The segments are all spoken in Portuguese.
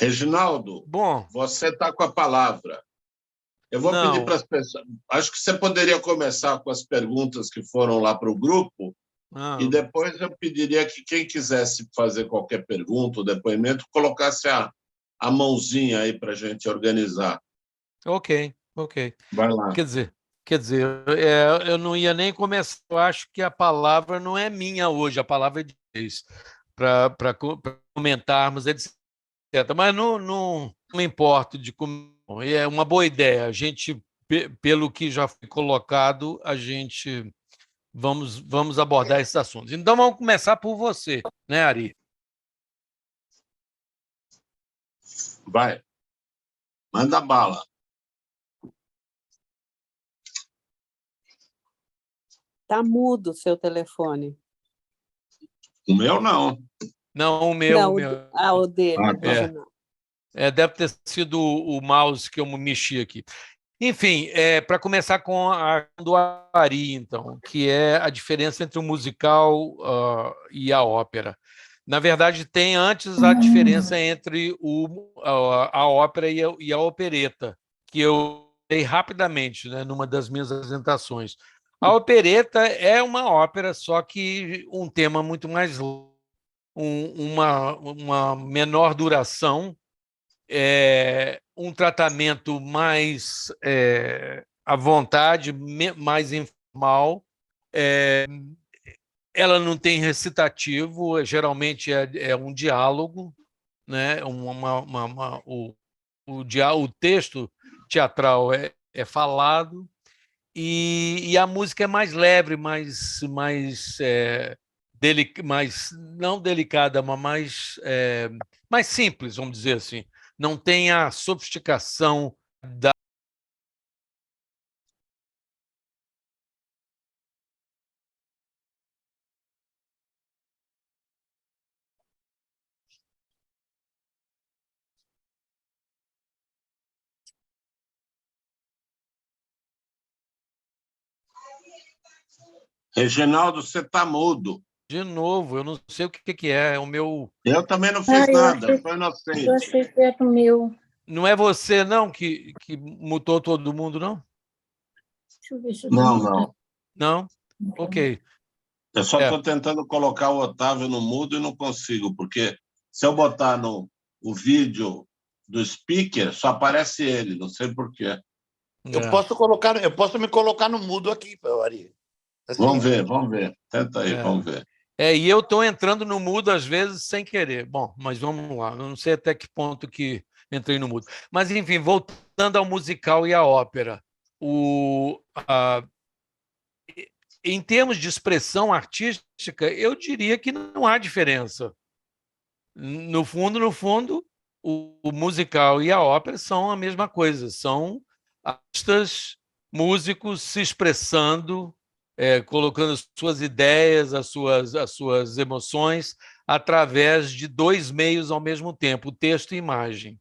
Reginaldo, Bom, você está com a palavra. Eu vou pedir para não. as pessoas. Acho que você poderia começar com as perguntas que foram lá para o grupo, e Ah, depois eu pediria que quem quisesse fazer qualquer pergunta ou depoimento colocasse a mãozinha aí para a gente organizar. ok, ok. Vai lá. Quer dizer, eu não ia nem começar. Eu acho que a palavra não é minha hoje, a palavra é de vocês, para comentarmos, etc. Mas não me importo de como. É uma boa ideia. A gente, pelo que já foi colocado, a gente vamos abordar esses assuntos. Então, vamos começar por você, né, Ari? Vai. Manda bala. Tá mudo o seu telefone. O meu não. Não, o meu, Não, o meu. o dele, Ah, tá. Reginaldo. Deve ter sido o mouse que eu mexi aqui. Enfim, para começar com a do Ari, então, que é a diferença entre o musical e a ópera. Na verdade, tem antes a diferença entre a ópera e a opereta, que eu dei rapidamente, né, numa das minhas apresentações. A opereta é uma ópera, só que um tema muito mais longo, uma menor duração, um tratamento mais à vontade, mais informal. Ela não tem recitativo, geralmente é um diálogo, né? O texto teatral é falado, e a música é mais leve, mais não delicada, mas mais simples, vamos dizer assim. Não tem a sofisticação da. Reginaldo, você está mudo. De novo, eu não sei o que é o meu. Eu também não fiz nada, eu sou Eu inocente. achei que era o meu. Não é você, não, que mutou todo mundo, não? Deixa eu ver se eu Não, tenho. não. Não? Ok. Eu só estou tentando colocar o Otávio no mudo e não consigo, porque se eu botar o vídeo do speaker, só aparece ele, não sei por quê. Eu posso me colocar no mudo aqui, Ari. Assim, Vamos ver. Tenta aí, vamos ver. E eu estou entrando no mudo às vezes sem querer. Bom, mas vamos lá. Eu não sei até que ponto que entrei no mudo. Mas, enfim, voltando ao musical e à ópera. Em termos de expressão artística, eu diria que não há diferença. No fundo, o musical e a ópera são a mesma coisa. São artistas, músicos se expressando, colocando as suas ideias, as suas emoções, através de dois meios ao mesmo tempo, texto e imagem.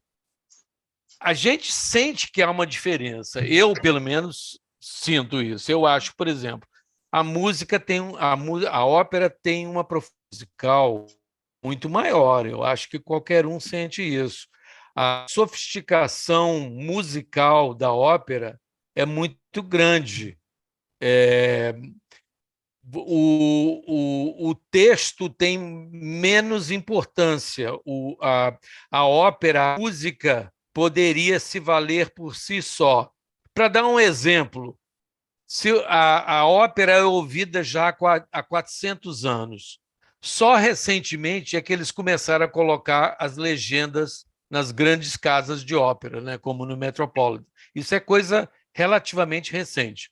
A gente sente que há uma diferença. Eu, pelo menos, sinto isso. Eu acho, por exemplo, a música tem a ópera tem uma profundidade musical muito maior. Eu acho que qualquer um sente isso. A sofisticação musical da ópera é muito grande. O texto tem menos importância. A ópera, a música, poderia se valer por si só. Para dar um exemplo, se a ópera é ouvida já há 400 anos, só recentemente é que eles começaram a colocar as legendas nas grandes casas de ópera, né, como no Metropolitan. Isso é coisa relativamente recente.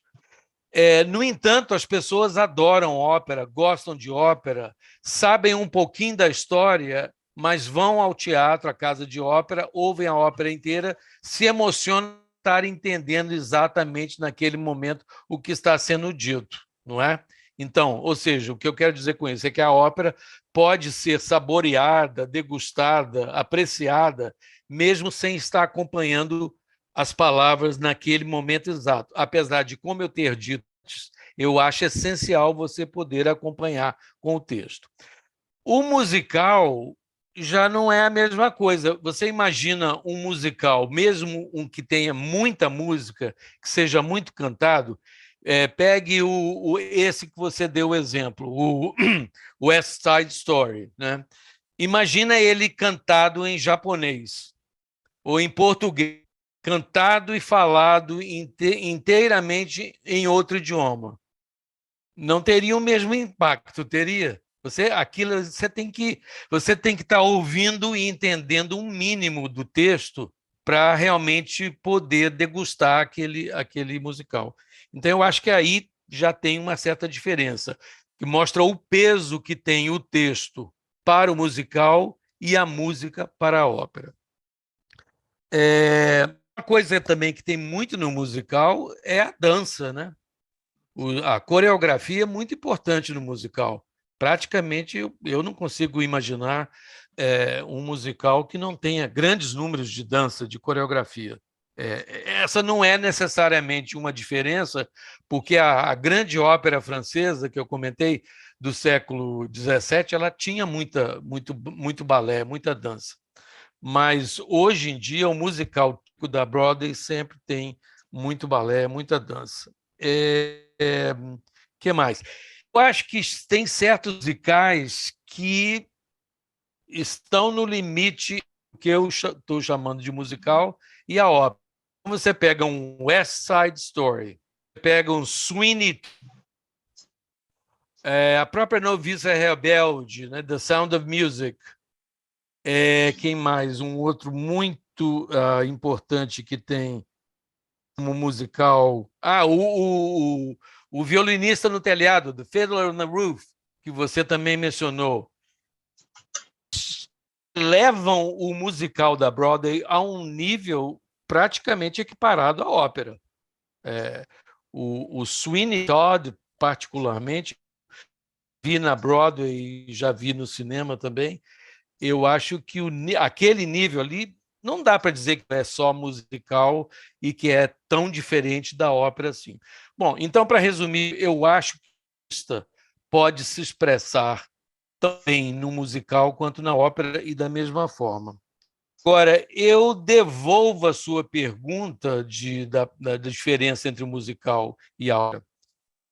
No entanto, as pessoas adoram ópera, gostam de ópera, sabem um pouquinho da história, mas vão ao teatro, à casa de ópera, ouvem a ópera inteira, se emocionam por estar entendendo exatamente naquele momento o que está sendo dito, não é? Então, ou seja, o que eu quero dizer com isso é que a ópera pode ser saboreada, degustada, apreciada, mesmo sem estar acompanhando as palavras naquele momento exato. Apesar de, como eu ter dito, eu acho essencial você poder acompanhar com o texto. O musical já não é a mesma coisa. Você imagina um musical, mesmo um que tenha muita música, que seja muito cantado, pegue esse que você deu o exemplo, o West Side Story, né? Imagina ele cantado em japonês ou em português, cantado e falado inteiramente em outro idioma. Não teria o mesmo impacto, teria? Você tem que estar ouvindo e entendendo um mínimo do texto para realmente poder degustar aquele musical. Então, eu acho que aí já tem uma certa diferença, que mostra o peso que tem o texto para o musical e a música para a ópera. Uma coisa também que tem muito no musical é a dança, né? A coreografia é muito importante no musical. Praticamente, eu não consigo imaginar um musical que não tenha grandes números de dança, de coreografia. Essa não é necessariamente uma diferença, porque a grande ópera francesa, que eu comentei, do século XVII, ela tinha muito balé, muita dança. Mas, hoje em dia, o musical da Broadway sempre tem muito balé, muita dança. Que mais? Eu acho que tem certos musicais que estão no limite do que eu estou chamando de musical e a ópera. Você pega um West Side Story, pega um Sweeney, a própria Noviça Rebelde, né? The Sound of Music. Quem mais? Um outro muito importante que tem como musical. O Violinista no Telhado, The Fiddler on the Roof, que você também mencionou. Levam o musical da Broadway a um nível praticamente equiparado à ópera. O Sweeney Todd, particularmente, vi na Broadway e já vi no cinema também. Eu acho que aquele nível ali não dá para dizer que é só musical e que é tão diferente da ópera assim. Bom, então, para resumir, eu acho que o artista pode se expressar também no musical quanto na ópera e da mesma forma. Agora, eu devolvo a sua pergunta da diferença entre o musical e a ópera,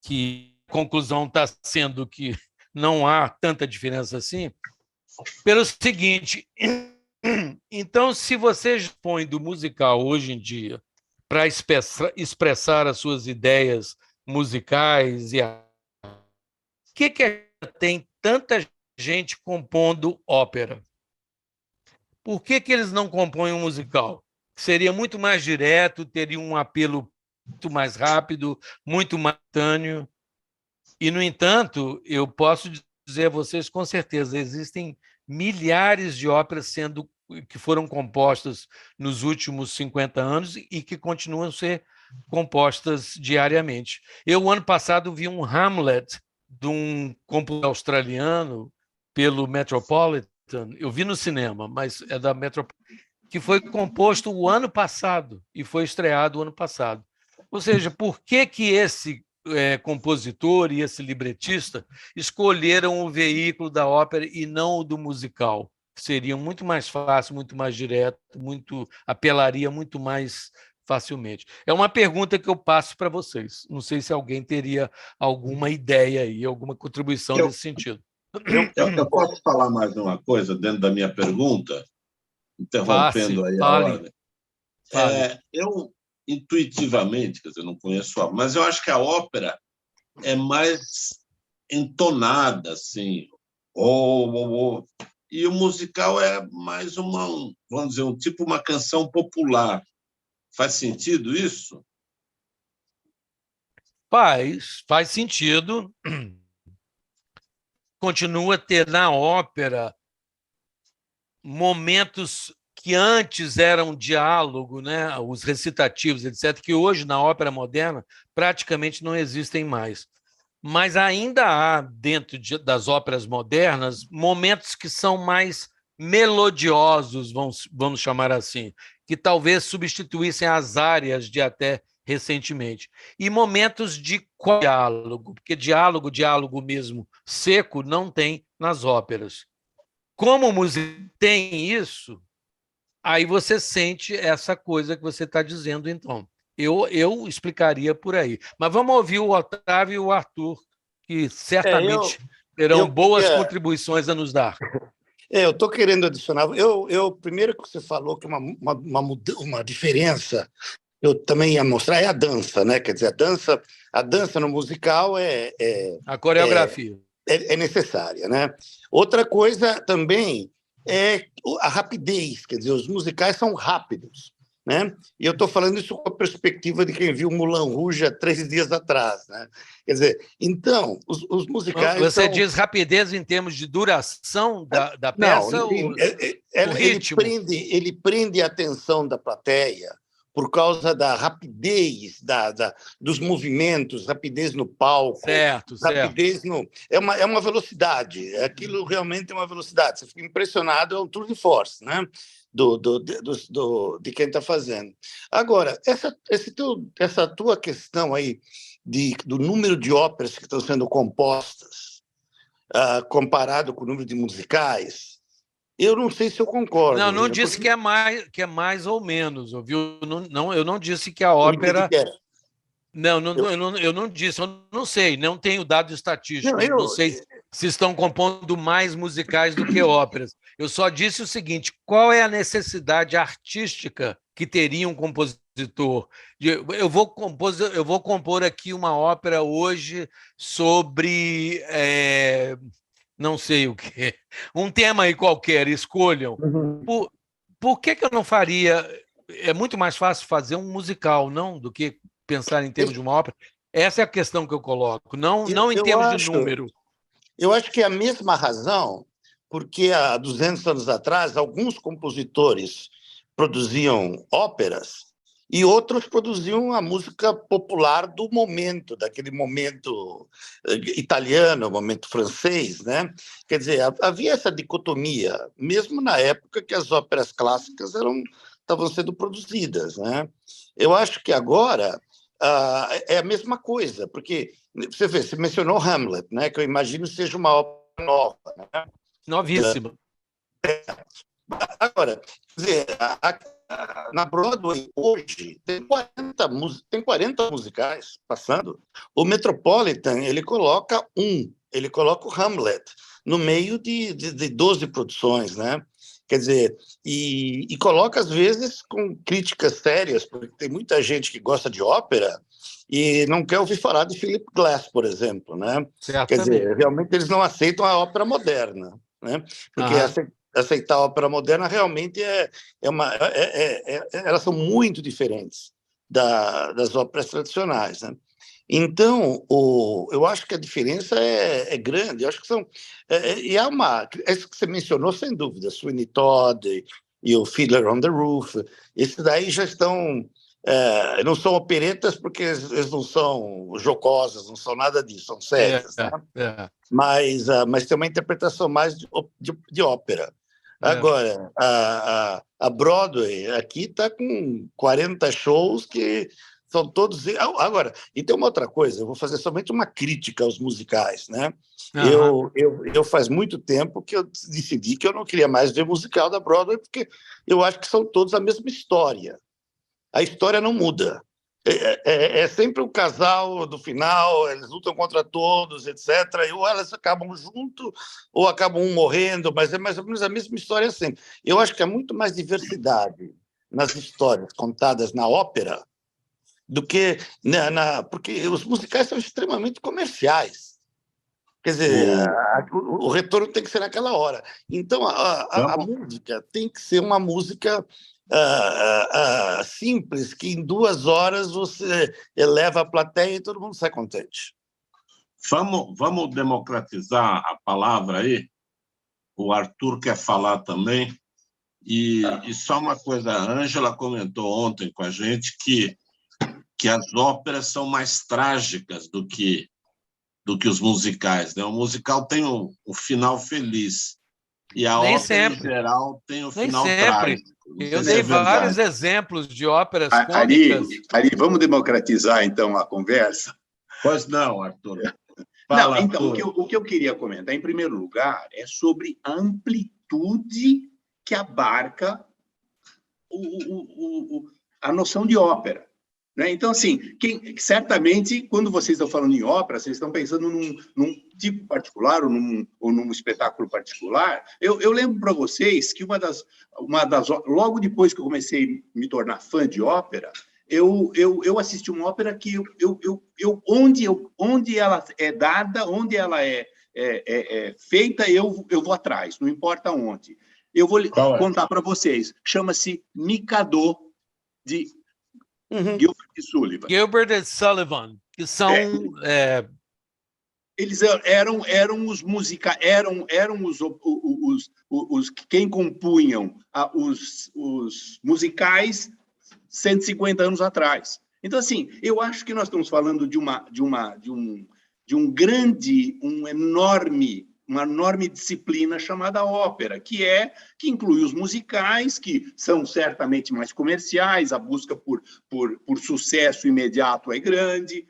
que a conclusão está sendo que não há tanta diferença assim, pelo seguinte: então, se você dispõe do musical hoje em dia para expressar as suas ideias musicais, por que tem tanta gente compondo ópera? Por que eles não compõem um musical? Seria muito mais direto, teria um apelo muito mais rápido, muito mais instantâneo. E, no entanto, eu posso dizer a vocês com certeza, existem milhares de óperas que foram compostas nos últimos 50 anos e que continuam a ser compostas diariamente. Eu, ano passado, vi um Hamlet de um compositor australiano pelo Metropolitan. Eu vi no cinema, mas é da Metropolitan, que foi composto o ano passado e foi estreado o ano passado. Ou seja, por que esse compositor e esse libretista escolheram o veículo da ópera e não o do musical? Seria muito mais fácil, muito mais direto, apelaria muito mais facilmente. É uma pergunta que eu passo para vocês. Não sei se alguém teria alguma ideia aí, alguma contribuição nesse sentido. Eu posso falar mais uma coisa dentro da minha pergunta, interrompendo aí a ordem? Eu, intuitivamente, quer dizer, não conheço a ópera, mas eu acho que a ópera é mais entonada, assim, e o musical é mais vamos dizer, tipo uma canção popular. Faz sentido isso? Faz sentido. Continua a ter na ópera momentos que antes eram diálogo, né? Os recitativos, etc., que hoje, na ópera moderna, praticamente não existem mais. Mas ainda há, dentro das óperas modernas, momentos que são mais melodiosos, vamos chamar assim, que talvez substituíssem as áreas de até recentemente. E momentos de diálogo, porque diálogo mesmo seco não tem nas óperas. como o musical tem isso, aí você sente essa coisa que você está dizendo, então. Eu explicaria por aí. Mas vamos ouvir o Otávio e o Arthur, que certamente terão boas contribuições a nos dar. Eu estou querendo adicionar. Primeiro que você falou que uma diferença, eu também ia mostrar, é a dança, né? Quer dizer, a dança no musical a coreografia é necessária, né? Outra coisa também é a rapidez, quer dizer, os musicais são rápidos, né? E eu estou falando isso com a perspectiva de quem viu Moulin Rouge há 3 dias atrás, né? Quer dizer, então, os musicais Você diz rapidez em termos de duração da peça? Não, ou ritmo? Ele prende a atenção da plateia por causa da rapidez dos movimentos, rapidez no palco, certo. rapidez é uma velocidade. Aquilo realmente é uma velocidade. Você fica impressionado, é um tour de force, né? De quem está fazendo. Agora, essa tua questão aí do número de óperas que estão sendo compostas comparado com o número de musicais, eu não sei se eu concordo. Não disse porque... que é mais ou menos, ouviu? Eu não disse que a ópera... Eu não disse, eu não sei, não tenho dado estatístico, não sei se estão compondo mais musicais do que óperas. Eu só disse o seguinte: qual é a necessidade artística que teria um compositor? Eu vou compor aqui uma ópera hoje sobre não sei o quê, um tema aí qualquer, escolham. Por que eu não faria? É muito mais fácil fazer um musical, não, do que pensar em termos de uma ópera. Essa é a questão que eu coloco, não em termos de número. Eu acho que é a mesma razão, porque há 200 anos atrás, alguns compositores produziam óperas e outros produziam a música popular do momento, daquele momento italiano, momento francês, né? Quer dizer, havia essa dicotomia, mesmo na época que as óperas clássicas estavam sendo produzidas, né? Eu acho que agora é a mesma coisa, porque você mencionou Hamlet, né? Que eu imagino seja uma ópera nova, né? Novíssima. Agora, quer dizer, na Broadway hoje tem 40 musicais passando. O Metropolitan ele coloca o Hamlet no meio de 12 produções, né? Quer dizer, e coloca às vezes com críticas sérias, porque tem muita gente que gosta de ópera e não quer ouvir falar de Philip Glass, por exemplo, né? Quer dizer, realmente eles não aceitam a ópera moderna, né? Porque aceitar a ópera moderna realmente elas são muito diferentes das óperas tradicionais, né? Então, eu acho que a diferença é grande. Eu acho que isso que você mencionou, sem dúvida, Sweeney Todd e o Fiddler on the Roof, esses daí já estão... não são operetas porque eles não são jocosas, não são nada disso, são sérias, né? Mas tem uma interpretação mais de ópera. Agora, a Broadway aqui está com 40 shows que são todos... Agora, e tem uma outra coisa, eu vou fazer somente uma crítica aos musicais, né? Eu faz muito tempo que eu decidi que eu não queria mais ver musical da Broadway, porque eu acho que são todos a mesma história. A história não muda. É sempre o casal do final, eles lutam contra todos, etc. E ou elas acabam junto, ou acabam um morrendo, mas é mais ou menos a mesma história sempre. Eu acho que há muito mais diversidade nas histórias contadas na ópera do que porque os musicais são extremamente comerciais. Quer dizer, o retorno tem que ser naquela hora. Então, a música tem que ser uma música simples, que em 2 horas você eleva a plateia e todo mundo sai contente. Vamos democratizar a palavra aí? O Arthur quer falar também. E só uma coisa, a Ângela comentou ontem com a gente que as óperas são mais trágicas do que os musicais, né? O musical tem um final feliz e a Nem ópera, sempre. em geral, tem o Nem final sempre. trágico. Eu dei vários exemplos de óperas cômicas. Ari, vamos democratizar, então, a conversa? Pois não, Arthur. Fala, não, então, Arthur. O que eu queria comentar, em primeiro lugar, é sobre a amplitude amplitude que abarca a noção de ópera. Né? Então, assim, certamente, quando vocês estão falando em ópera, vocês estão pensando num tipo particular ou num espetáculo particular. Eu lembro para vocês que logo depois que eu comecei a me tornar fã de ópera, eu assisti uma ópera que onde ela é dada, onde ela é feita, eu vou atrás, não importa onde. Eu vou contar para vocês. Chama-se Mikado, de Gilbert e Sullivan. Gilbert e Sullivan, que são... Eles eram os musicais, eram os quem compunham os musicais 150 anos atrás. Então, assim, eu acho que nós estamos falando de uma enorme disciplina chamada ópera, que inclui os musicais, que são certamente mais comerciais, a busca por sucesso imediato é grande,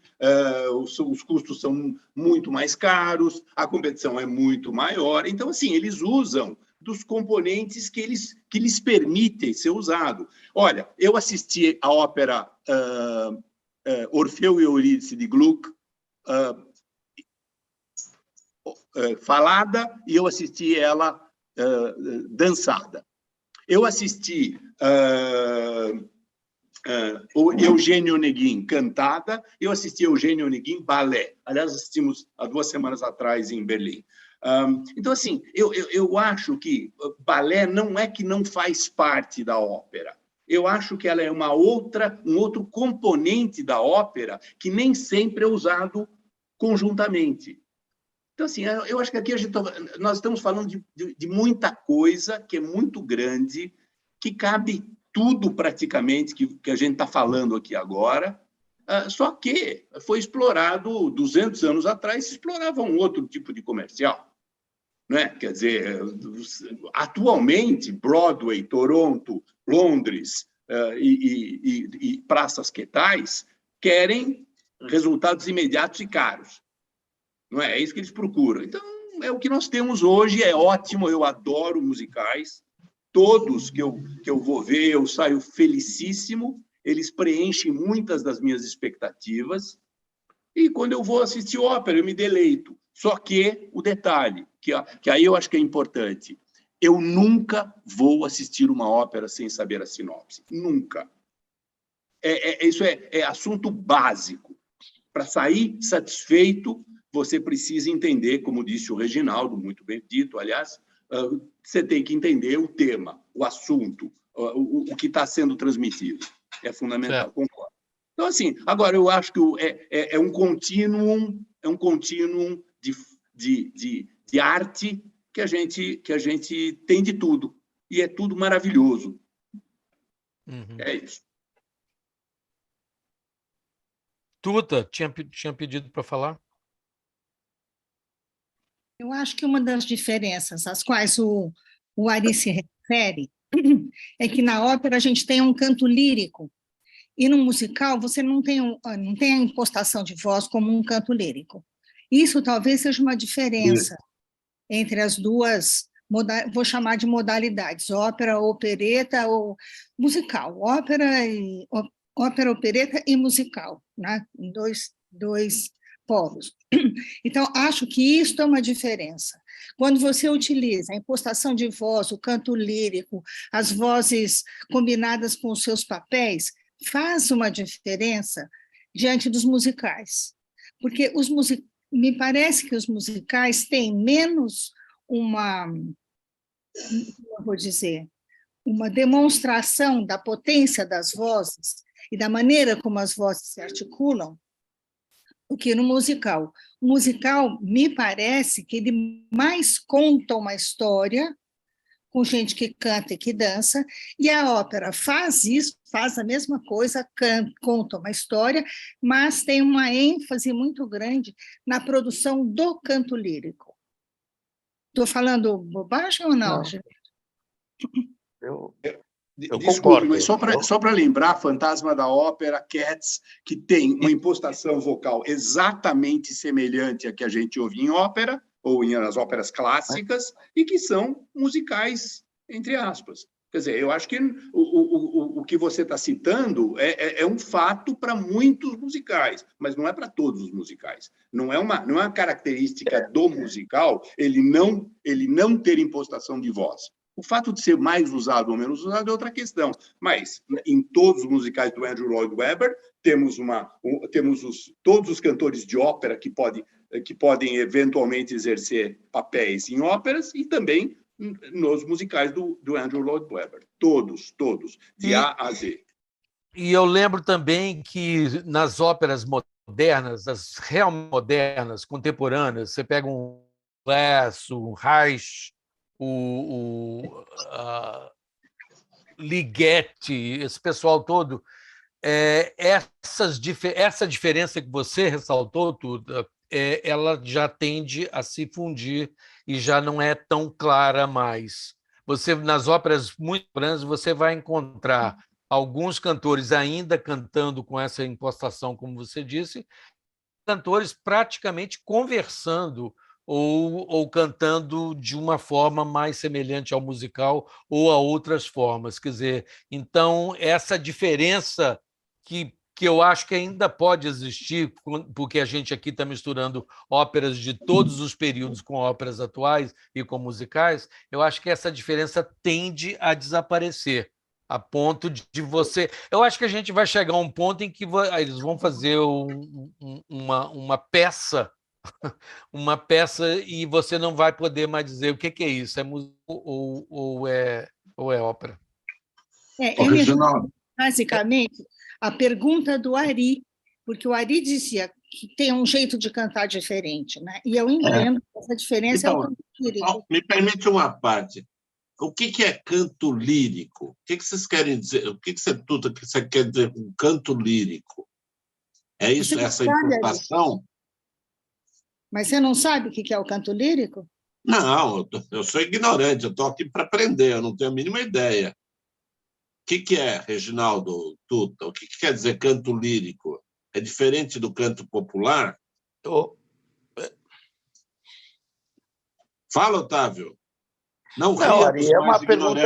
os custos são muito mais caros, a competição é muito maior. Então, assim, eles usam dos componentes que lhes permitem ser usado. Olha, eu assisti a ópera Orfeu e Eurídice de Gluck, falada, e eu assisti ela dançada. Eu assisti o Eugênio Onegin cantada, eu assisti Eugênio Onegin balé. Aliás, assistimos há 2 semanas atrás em Berlim. Então, assim, eu acho que balé não é que não faz parte da ópera. Eu acho que ela é um outro componente da ópera que nem sempre é usado conjuntamente. Então, assim, eu acho que aqui nós estamos falando de muita coisa que é muito grande, que cabe tudo praticamente que a gente está falando aqui agora, só que foi explorado 200 anos atrás, se explorava um outro tipo de comercial. Né? Quer dizer, atualmente, Broadway, Toronto, Londres e praças que tais querem resultados imediatos e caros. Não é? É isso que eles procuram. Então, é o que nós temos hoje, é ótimo, eu adoro musicais. Todos que eu vou ver, eu saio felicíssimo, eles preenchem muitas das minhas expectativas. E quando eu vou assistir ópera, eu me deleito. Só que o detalhe, que aí eu acho que é importante, eu nunca vou assistir uma ópera sem saber a sinopse. Nunca. Isso é assunto básico. Para sair satisfeito, você precisa entender, como disse o Reginaldo, muito bem dito, aliás, você tem que entender o tema, o assunto, o que está sendo transmitido. É fundamental, certo. Concordo. Então, assim, agora eu acho que é um contínuo de arte que a gente tem de tudo. E é tudo maravilhoso. Uhum. É isso. Tuta, tinha pedido para falar? Eu acho que uma das diferenças às quais o Ari se refere é que na ópera a gente tem um canto lírico e no musical você não tem a impostação de voz como um canto lírico. Isso talvez seja uma diferença entre as duas, vou chamar de modalidades, ópera, opereta ou musical. Ópera, opereta e musical, né? Em dois polos. Então, acho que isso é uma diferença. Quando você utiliza a impostação de voz, o canto lírico, as vozes combinadas com os seus papéis, faz uma diferença diante dos musicais. Porque me parece que os musicais têm menos como eu vou dizer, uma demonstração da potência das vozes e da maneira como as vozes se articulam, do que no musical. O musical, me parece que ele mais conta uma história, com gente que canta e que dança, e a ópera faz isso, faz a mesma coisa, conta uma história, mas tem uma ênfase muito grande na produção do canto lírico. Estou falando bobagem ou não, gente? Desculpe, mas só para lembrar, Fantasma da Ópera, Cats, que tem uma impostação vocal exatamente semelhante à que a gente ouve em ópera, ou nas óperas clássicas, e que são musicais, entre aspas. Quer dizer, eu acho que o que você está citando é um fato para muitos musicais, mas não é para todos os musicais. Não é uma característica do musical ele não ter impostação de voz. O fato de ser mais usado ou menos usado é outra questão. Mas, em todos os musicais do Andrew Lloyd Webber, temos todos os cantores de ópera que podem eventualmente exercer papéis em óperas e também nos musicais do Andrew Lloyd Webber. Todos, de A a Z. E eu lembro também que nas óperas modernas, as real modernas, contemporâneas, você pega um Glass, um Reich, o Ligeti, esse pessoal todo, essa diferença que você ressaltou, Tuta, ela já tende a se fundir e já não é tão clara mais. Você, nas óperas muito grandes, você vai encontrar alguns cantores ainda cantando com essa impostação, como você disse, cantores praticamente conversando ou cantando de uma forma mais semelhante ao musical ou a outras formas. Quer dizer, então, essa diferença que eu acho que ainda pode existir, porque a gente aqui está misturando óperas de todos os períodos com óperas atuais e com musicais, eu acho que essa diferença tende a desaparecer, a ponto de você... Eu acho que a gente vai chegar a um ponto em que eles vão fazer uma peça e você não vai poder mais dizer o que é isso, é música ou é ópera. Basicamente, a pergunta do Ari, porque o Ari dizia que tem um jeito de cantar diferente, né? E eu entendo que essa diferença é o canto lírico. Me permite uma parte. O que é canto lírico? O que vocês querem dizer? O que você quer dizer com canto lírico? É isso, essa importação? Mas você não sabe o que é o canto lírico? Não, eu sou ignorante, eu estou aqui para aprender, eu não tenho a mínima ideia. O que é, Reginaldo Tuta? O que quer dizer canto lírico? É diferente do canto popular? Fala, Otávio. Não, Ari, é uma pergunta,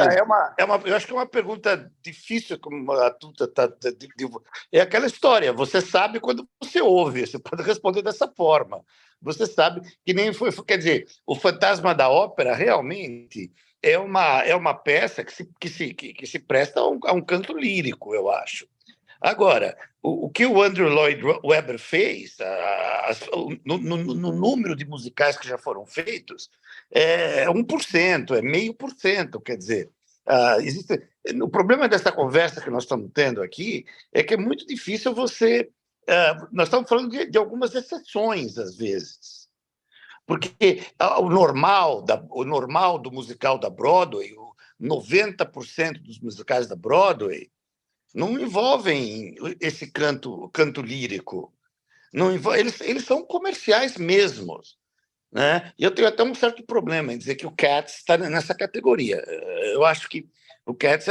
eu acho que é uma pergunta difícil, como a Tuta está. É aquela história, você sabe quando você ouve, você pode responder dessa forma. Você sabe que nem foi. Quer dizer, o Fantasma da Ópera realmente é uma peça que se presta a um canto lírico, eu acho. Agora, o que o Andrew Lloyd Webber fez, no número de musicais que já foram feitos, é 1%, é 0,5%. Quer dizer, o problema dessa conversa que nós estamos tendo aqui é que é muito difícil você... nós estamos falando de algumas exceções, às vezes. Porque o normal do musical da Broadway, 90% dos musicais da Broadway, não envolvem esse canto lírico. Não eles são comerciais mesmos, né? E eu tenho até um certo problema em dizer que o Cats está nessa categoria. Eu acho que o Cats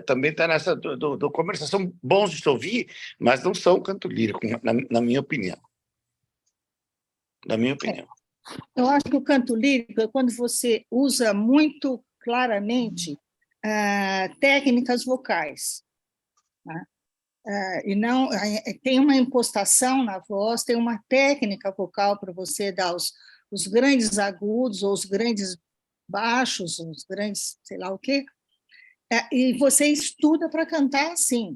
também está nessa do comercial. São bons de se ouvir, mas não são canto lírico, na minha opinião. Na minha opinião. Eu acho que o canto lírico é quando você usa muito claramente técnicas vocais, né? E não tem uma impostação na voz, tem uma técnica vocal para você dar os grandes agudos ou os grandes baixos, os grandes sei lá o quê, e você estuda para cantar assim.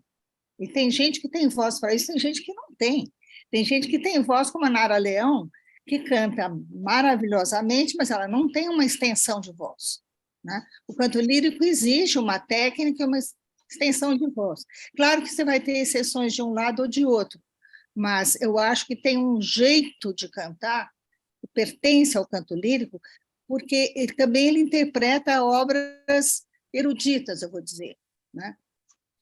E tem gente que tem voz para isso, tem gente que não tem. Tem gente que tem voz como a Nara Leão, que canta maravilhosamente, mas ela não tem uma extensão de voz, né? O canto lírico exige uma técnica e uma extensão de voz. Claro que você vai ter exceções de um lado ou de outro, mas eu acho que tem um jeito de cantar que pertence ao canto lírico, porque ele interpreta obras eruditas, eu vou dizer, né?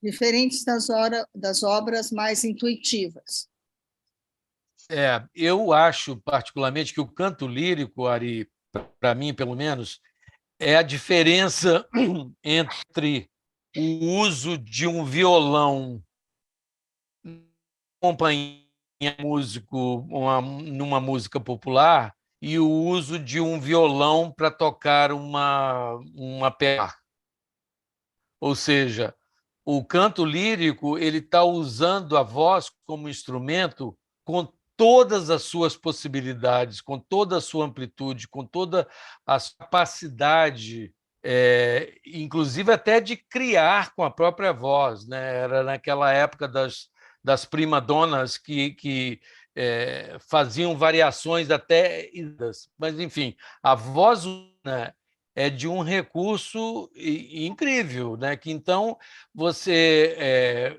Diferentes das obras mais intuitivas. Eu acho, particularmente, que o canto lírico, Ari, para mim, pelo menos, é a diferença entre o uso de um violão acompanhando músico numa música popular e o uso de um violão para tocar uma peça. Ou seja, o canto lírico ele está usando a voz como instrumento com todas as suas possibilidades, com toda a sua amplitude, com toda a sua capacidade, inclusive até de criar com a própria voz, né? Era naquela época das primadonas que faziam variações até... Mas, enfim, a voz, né, é de um recurso incrível, né? Que então você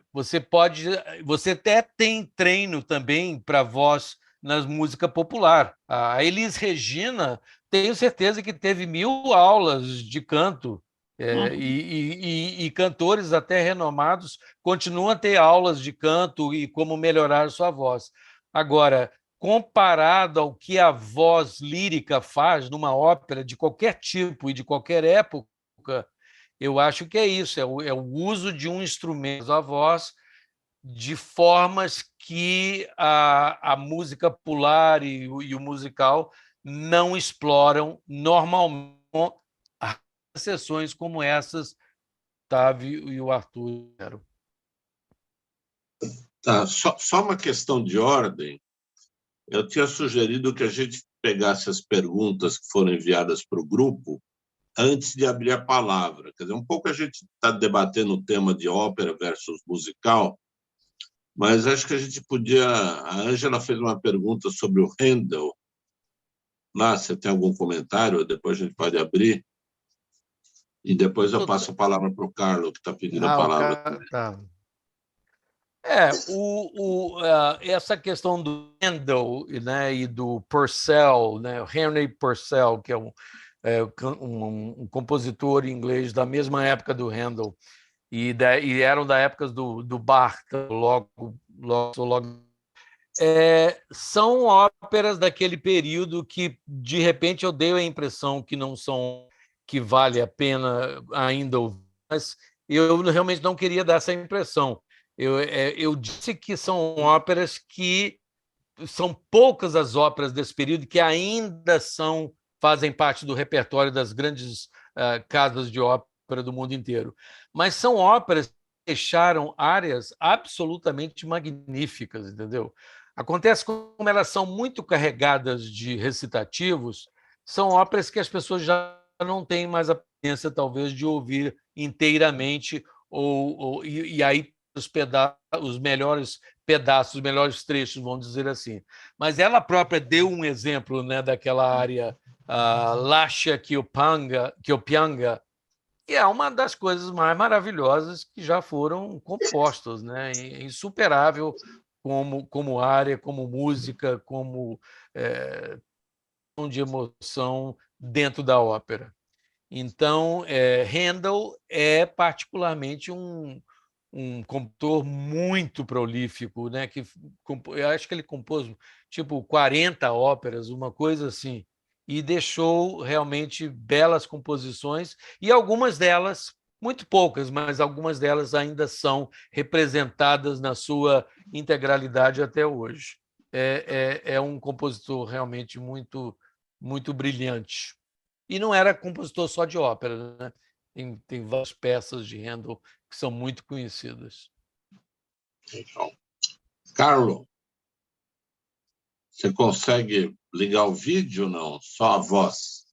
pode, você até tem treino também para voz na música popular. A Elis Regina, tenho certeza que teve 1000 aulas de canto, e cantores até renomados continuam a ter aulas de canto e como melhorar sua voz. Agora, comparado ao que a voz lírica faz numa ópera de qualquer tipo e de qualquer época, eu acho que é isso, é o uso de um instrumento, a voz, de formas que a música popular e o musical não exploram normalmente, sessões como essas, Otávio e o Arthur. Tá, só uma questão de ordem. Eu tinha sugerido que a gente pegasse as perguntas que foram enviadas para o grupo antes de abrir a palavra. Quer dizer, um pouco a gente está debatendo o tema de ópera versus musical, mas acho que a gente podia... A Ângela fez uma pergunta sobre o Handel. Lá, você tem algum comentário? Depois a gente pode abrir. E depois eu passo a palavra para o Carlos, que está pedindo a palavra. Tá. Essa questão do Handel, né, e do Purcell, né, Henry Purcell, que é um compositor inglês da mesma época do Handel, e eram da época do Bach, logo. São óperas daquele período que, de repente, eu dei a impressão que não são, que vale a pena ainda ouvir, mas eu realmente não queria dar essa impressão. Eu disse que são óperas que são poucas as óperas desse período que ainda fazem parte do repertório das grandes casas de ópera do mundo inteiro. Mas são óperas que deixaram áreas absolutamente magníficas, entendeu? Acontece como elas são muito carregadas de recitativos, são óperas que as pessoas já não têm mais a paciência, talvez, de ouvir inteiramente, e aí os melhores pedaços, os melhores trechos, vamos dizer assim. Mas ela própria deu um exemplo, né, daquela área Lascia Kyopyanga, que é uma das coisas mais maravilhosas que já foram compostas, né? Insuperável como área, como música, como de emoção dentro da ópera. Então, Handel é particularmente um compositor muito prolífico, né? Eu acho que ele compôs tipo 40 óperas, uma coisa assim, e deixou realmente belas composições, e algumas delas, muito poucas, mas algumas delas ainda são representadas na sua integralidade até hoje. É um compositor realmente muito, muito brilhante. E não era compositor só de ópera, né? Tem várias peças de Handel que são muito conhecidas. Então, Carlos, você consegue ligar o vídeo ou não? Só a voz?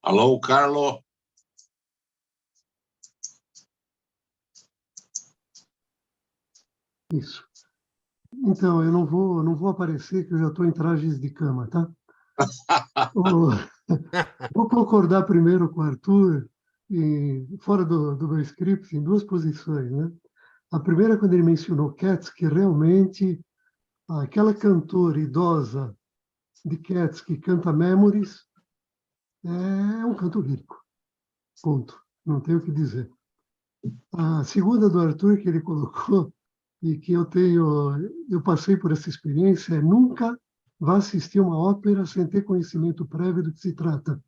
Alô, Carlos? Isso. Então, eu não vou aparecer, que eu já estou em trajes de cama, tá? Vou concordar primeiro com o Arthur, fora do meu script, em duas posições, né? A primeira, quando ele mencionou Cats, que realmente aquela cantora idosa de Cats que canta Memories é um canto lírico. Ponto. Não tenho o que dizer. A segunda do Arthur, que ele colocou, e que eu passei por essa experiência, é nunca vá assistir uma ópera sem ter conhecimento prévio do que se trata.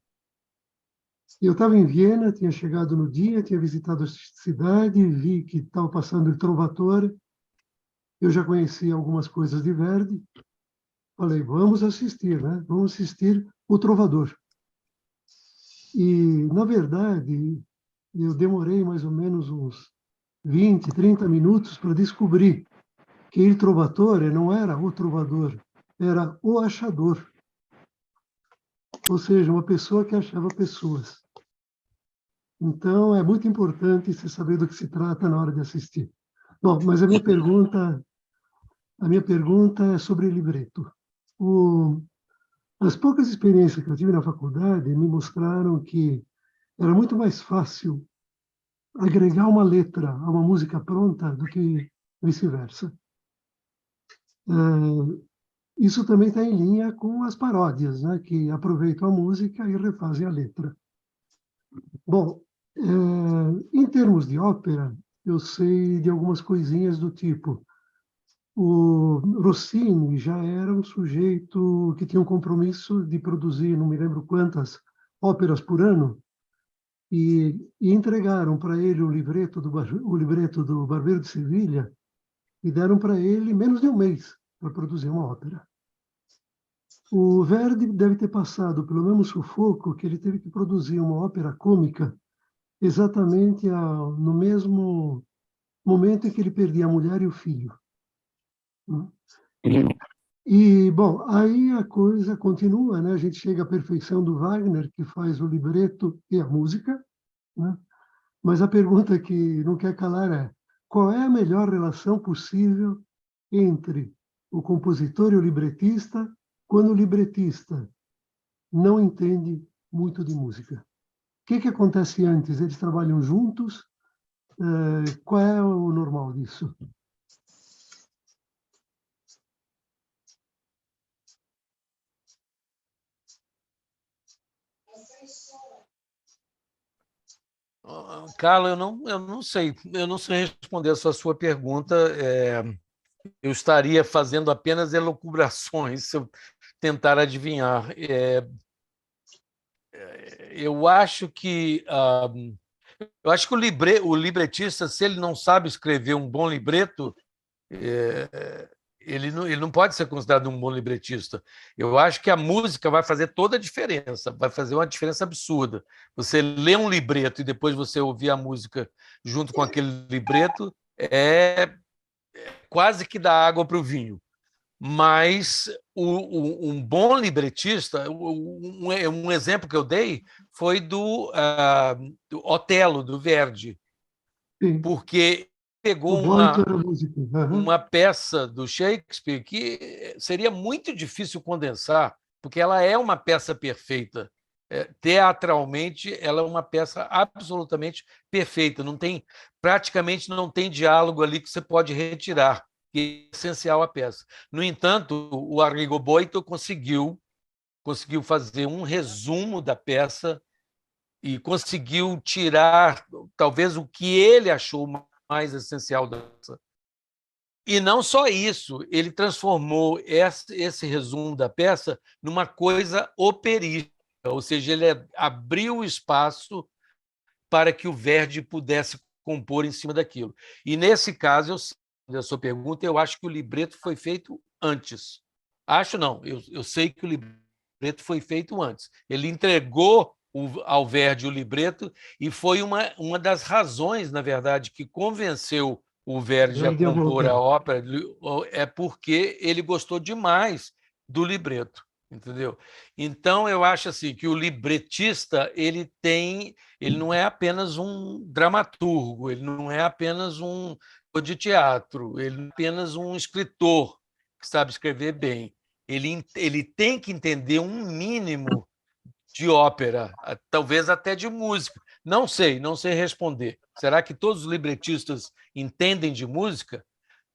Eu estava em Viena, tinha chegado no dia, tinha visitado a cidade, vi que estava passando o Trovatore. Eu já conhecia algumas coisas de Verdi. Falei, vamos assistir, né? Vamos assistir o Trovador. E, na verdade, eu demorei mais ou menos uns 20, 30 minutos para descobrir que Il Trovatore não era o trovador, era o achador. Ou seja, uma pessoa que achava pessoas. Então, é muito importante você saber do que se trata na hora de assistir. Bom, mas a minha pergunta é sobre libreto. As poucas experiências que eu tive na faculdade me mostraram que era muito mais fácil agregar uma letra a uma música pronta do que vice-versa. Isso também está em linha com as paródias, né, que aproveitam a música e refazem a letra. Bom, em termos de ópera, eu sei de algumas coisinhas do tipo: o Rossini já era um sujeito que tinha um compromisso de produzir, não me lembro quantas, óperas por ano, e entregaram para ele o libreto do Barbeiro de Sevilha e deram para ele menos de um mês para produzir uma ópera. O Verdi deve ter passado pelo mesmo sufoco que ele teve que produzir uma ópera cômica exatamente no mesmo momento em que ele perdia a mulher e o filho. E, bom, aí a coisa continua, né? A gente chega à perfeição do Wagner, que faz o libreto e a música, né? Mas a pergunta que não quer calar é: qual é a melhor relação possível entre o compositor e o libretista quando o libretista não entende muito de música? O que acontece antes? Eles trabalham juntos? Qual é o normal disso? Carlos, eu não sei responder a sua pergunta. Eu estaria fazendo apenas elucubrações se eu tentar adivinhar. Eu acho que o libretista, se ele não sabe escrever um bom libreto, ele não pode ser considerado um bom libretista. Eu acho que a música vai fazer toda a diferença, vai fazer uma diferença absurda. Você lê um libreto e depois você ouvir a música junto com aquele libreto é quase que dar água para o vinho. Mas um bom libretista, um exemplo que eu dei foi do Otelo, do Verdi, Sim. porque pegou uma peça do Shakespeare que seria muito difícil condensar, porque ela é uma peça perfeita. Teatralmente, ela é uma peça absolutamente perfeita. Praticamente não tem diálogo ali que você pode retirar, que é essencial à peça. No entanto, o Arrigo Boito conseguiu fazer um resumo da peça e conseguiu tirar talvez o que ele achou mais essencial da peça. E não só isso, ele transformou esse resumo da peça numa coisa operística, ou seja, ele abriu espaço para que o Verdi pudesse compor em cima daquilo. E, nesse caso, da sua pergunta, eu acho que o libreto foi feito antes. Acho não, eu sei que o libreto foi feito antes. Ele entregou ao Verdi o libreto e foi uma das razões, na verdade, que convenceu o Verdi a compor a ópera, é porque ele gostou demais do libreto, entendeu? Então, eu acho assim que o libretista ele não é apenas um dramaturgo, ele não é apenas um de teatro, ele não é apenas um escritor que sabe escrever bem. Ele tem que entender um mínimo de ópera, talvez até de música. Não sei responder. Será que todos os libretistas entendem de música?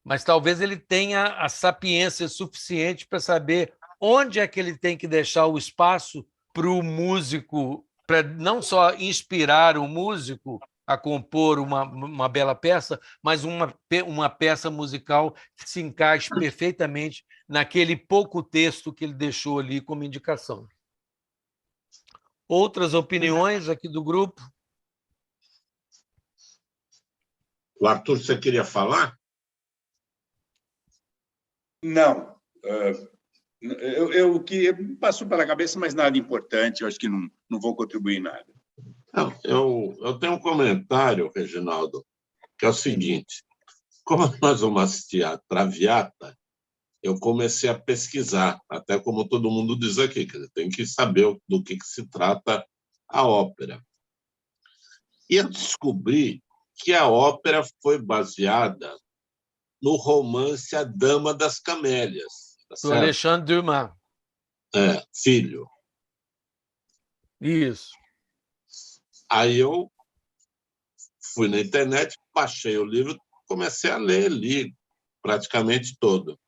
Mas talvez ele tenha a sapiência suficiente para saber onde é que ele tem que deixar o espaço para o músico, para não só inspirar o músico a compor uma bela peça, mas uma peça musical que se encaixe perfeitamente naquele pouco texto que ele deixou ali como indicação. Outras opiniões aqui do grupo? O Arthur, você queria falar? Não. O que me passou pela cabeça, mas nada importante, eu acho que não vou contribuir em nada. Não, eu tenho um comentário, Reginaldo, que é o seguinte: como nós vamos assistir a Traviata, eu comecei a pesquisar, até como todo mundo diz aqui, quer dizer, tem que saber do que se trata a ópera. E eu descobri que a ópera foi baseada no romance A Dama das Camélias. Tá do Alexandre Dumas. Filho. Isso. Aí eu fui na internet, baixei o livro, comecei a ler, li praticamente todo.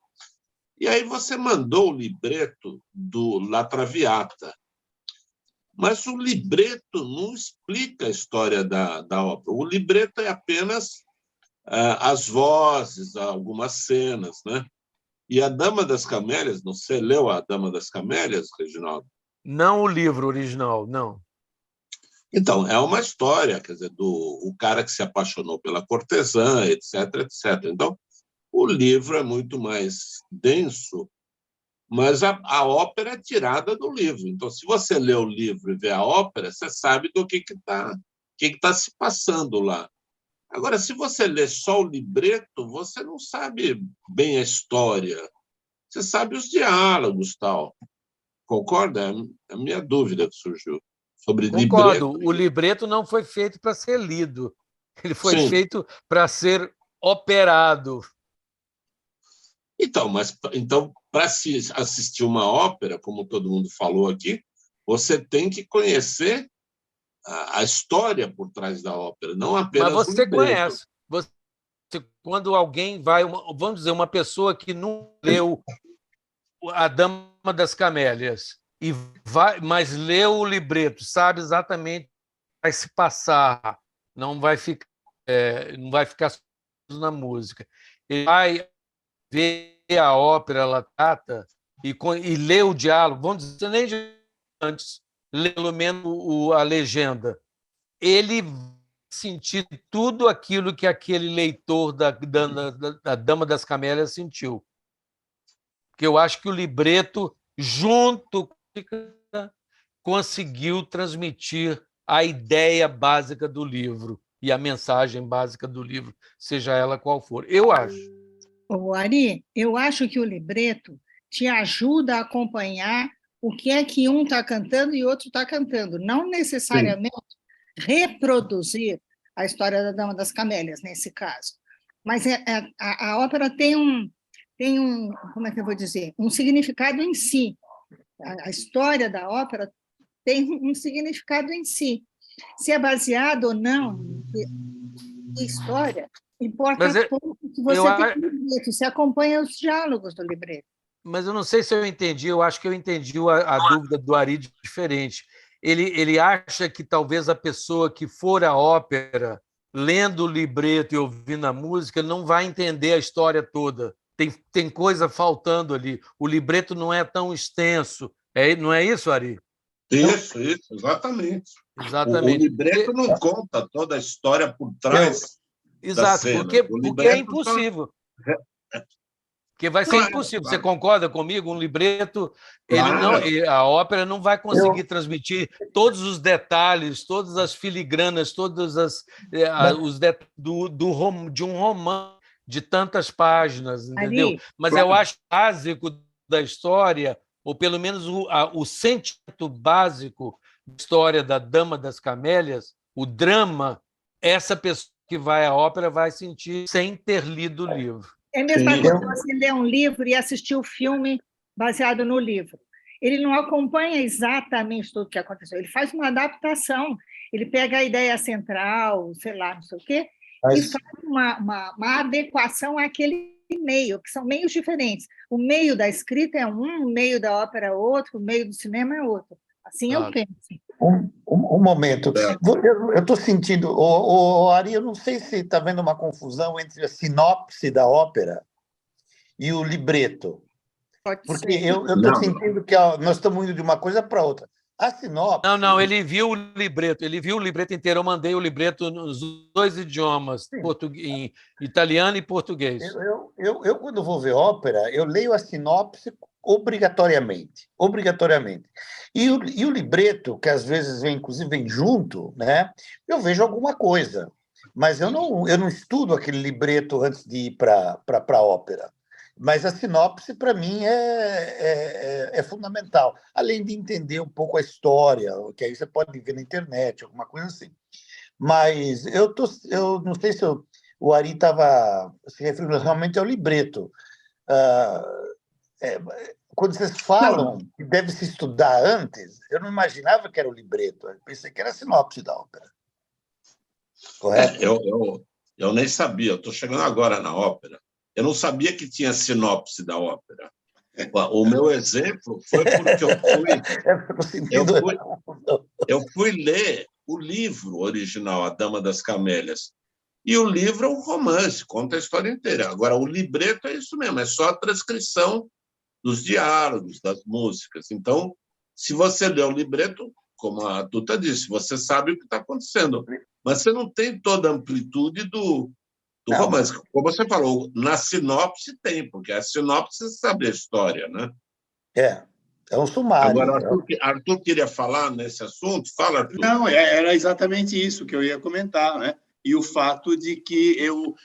E aí você mandou o libreto do La Traviata. Mas o libreto não explica a história da ópera. O libreto é apenas as vozes, algumas cenas, né? E a Dama das Camélias, você leu a Dama das Camélias, Reginaldo? Não o livro original, não. Então, é uma história, quer dizer, o cara que se apaixonou pela cortesã, etc, etc. Então, o livro é muito mais denso, mas a ópera é tirada do livro. Então, se você lê o livro e vê a ópera, você sabe do que está se passando lá. Agora, se você lê só o libreto, você não sabe bem a história. Você sabe os diálogos, tal. Concorda? É a minha dúvida que surgiu sobre Concordo. libreto. O libreto não foi feito para ser lido. Ele foi Sim. feito para ser operado. Então, para se assistir uma ópera, como todo mundo falou aqui, você tem que conhecer a história por trás da ópera, não apenas Mas você o libreto. conhece. Quando alguém vai, vamos dizer, uma pessoa que não leu A Dama das Camélias, mas leu o libreto, sabe exatamente o que vai se passar, não vai ficar na música. Ele vai ver a ópera La Traviata e ler o diálogo, vamos dizer, nem antes, ler pelo menos a legenda. Ele sentir tudo aquilo que aquele leitor da Dama das Camélias sentiu. Porque eu acho que o libreto, junto com conseguiu transmitir a ideia básica do livro e a mensagem básica do livro, seja ela qual for. Eu acho. Ari, eu acho que o libreto te ajuda a acompanhar o que é que um está cantando e o outro está cantando. Não necessariamente reproduzir a história da Dama das Camélias, nesse caso. Mas a ópera tem um, como é que eu vou dizer, um significado em si. A história da ópera tem um significado em si. Se é baseado ou não em história, importa pouco que você tem no libreto, você acompanha os diálogos do libreto. Mas eu não sei se eu entendi, eu acho que eu entendi a dúvida do Ari diferente. Ele acha que talvez a pessoa que for à ópera, lendo o libreto e ouvindo a música, não vai entender a história toda. Tem coisa faltando ali. O libreto não é tão extenso. Não é isso, Ari? Isso, exatamente. O libreto não conta toda a história por trás da cena. Porque é impossível. Porque vai ser impossível. Você concorda comigo? Um libreto, a ópera não vai conseguir transmitir todos os detalhes, todas as filigranas, todas de um romance de tantas páginas, entendeu? Ali, mas eu acho básico da história, ou pelo menos o sentimento básico da história da Dama das Camélias, o drama, essa pessoa que vai à ópera vai sentir sem ter lido o livro. É a mesma coisa que você ler um livro e assistir o filme baseado no livro. Ele não acompanha exatamente tudo o que aconteceu, ele faz uma adaptação, ele pega a ideia central, sei lá, não sei o quê, e faz uma adequação àquele meio, que são meios diferentes. O meio da escrita é um, o meio da ópera é outro, o meio do cinema é outro. Assim eu penso. Um momento. Eu estou sentindo... Ari, eu não sei se está havendo uma confusão entre a sinopse da ópera e o libreto. Porque eu estou sentindo que nós estamos indo de uma coisa para outra. A sinopse... Não, ele viu o libreto inteiro. Eu mandei o libreto nos 2 idiomas, em italiano e português. Eu, quando vou ver ópera, eu leio a sinopse obrigatoriamente. E o libreto, que às vezes vem junto, né? Eu vejo alguma coisa, mas eu não estudo aquele libreto antes de ir para a ópera. Mas a sinopse, para mim, é fundamental, além de entender um pouco a história, que aí você pode ver na internet, alguma coisa assim. Mas eu não sei se o Ari estava se referindo realmente ao libreto. Ah, quando vocês falam que deve se estudar antes, eu não imaginava que era o libreto, eu pensei que era a sinopse da ópera. Correto? Eu nem sabia, eu estou chegando agora na ópera. Eu não sabia que tinha sinopse da ópera. O meu exemplo foi porque eu fui ler o livro original, A Dama das Camélias. E o livro é um romance, conta a história inteira. Agora, o libreto é isso mesmo, é só a transcrição dos diálogos, das músicas. Então, se você lê o libreto, como a Tuta disse, você sabe o que está acontecendo, mas você não tem toda a amplitude do romance. Como você falou, na sinopse tem, porque a sinopse sabe a história, né? É um sumário. Agora, Arthur queria falar nesse assunto? Fala, Arthur. Não, era exatamente isso que eu ia comentar, né? E o fato de que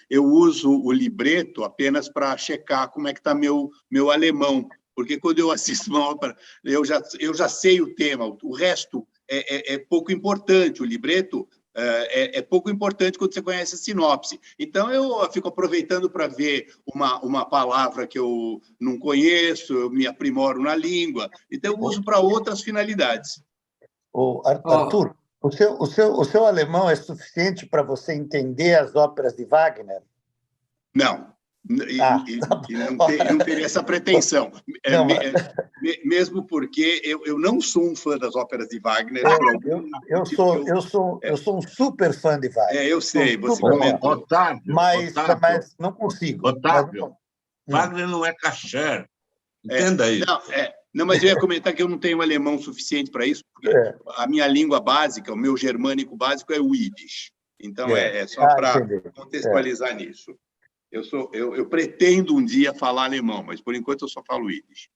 eu uso o libreto apenas para checar como é que está meu alemão, porque quando eu assisto uma ópera, eu já sei o tema, o resto é pouco importante, o libreto é pouco importante quando você conhece a sinopse. Então, eu fico aproveitando para ver uma palavra que eu não conheço, eu me aprimoro na língua, então eu uso para outras finalidades. Arthur, o seu alemão é suficiente para você entender as óperas de Wagner? Não. Não teria essa pretensão. Mesmo porque eu não sou um fã das óperas de Wagner. Eu sou um super fã de Wagner. Eu sei, você comentou. Otávio, mas não consigo. Otávio, Wagner não é kasher. Entenda isso. Não, mas eu ia comentar que eu não tenho alemão suficiente para isso, porque a minha língua básica, o meu germânico básico é o Yiddish. Então, é só para contextualizar nisso. Eu pretendo um dia falar alemão, mas por enquanto eu só falo Yiddish.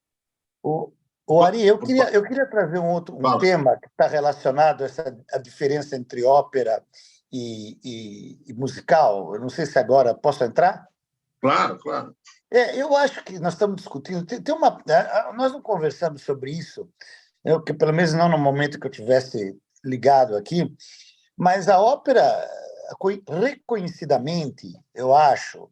Ari, eu queria trazer um tema que está relacionado a diferença entre ópera e musical. Eu não sei se agora posso entrar? Claro. Eu acho que nós estamos discutindo. Nós não conversamos sobre isso, que pelo menos não no momento que eu tivesse ligado aqui, mas a ópera, reconhecidamente, eu acho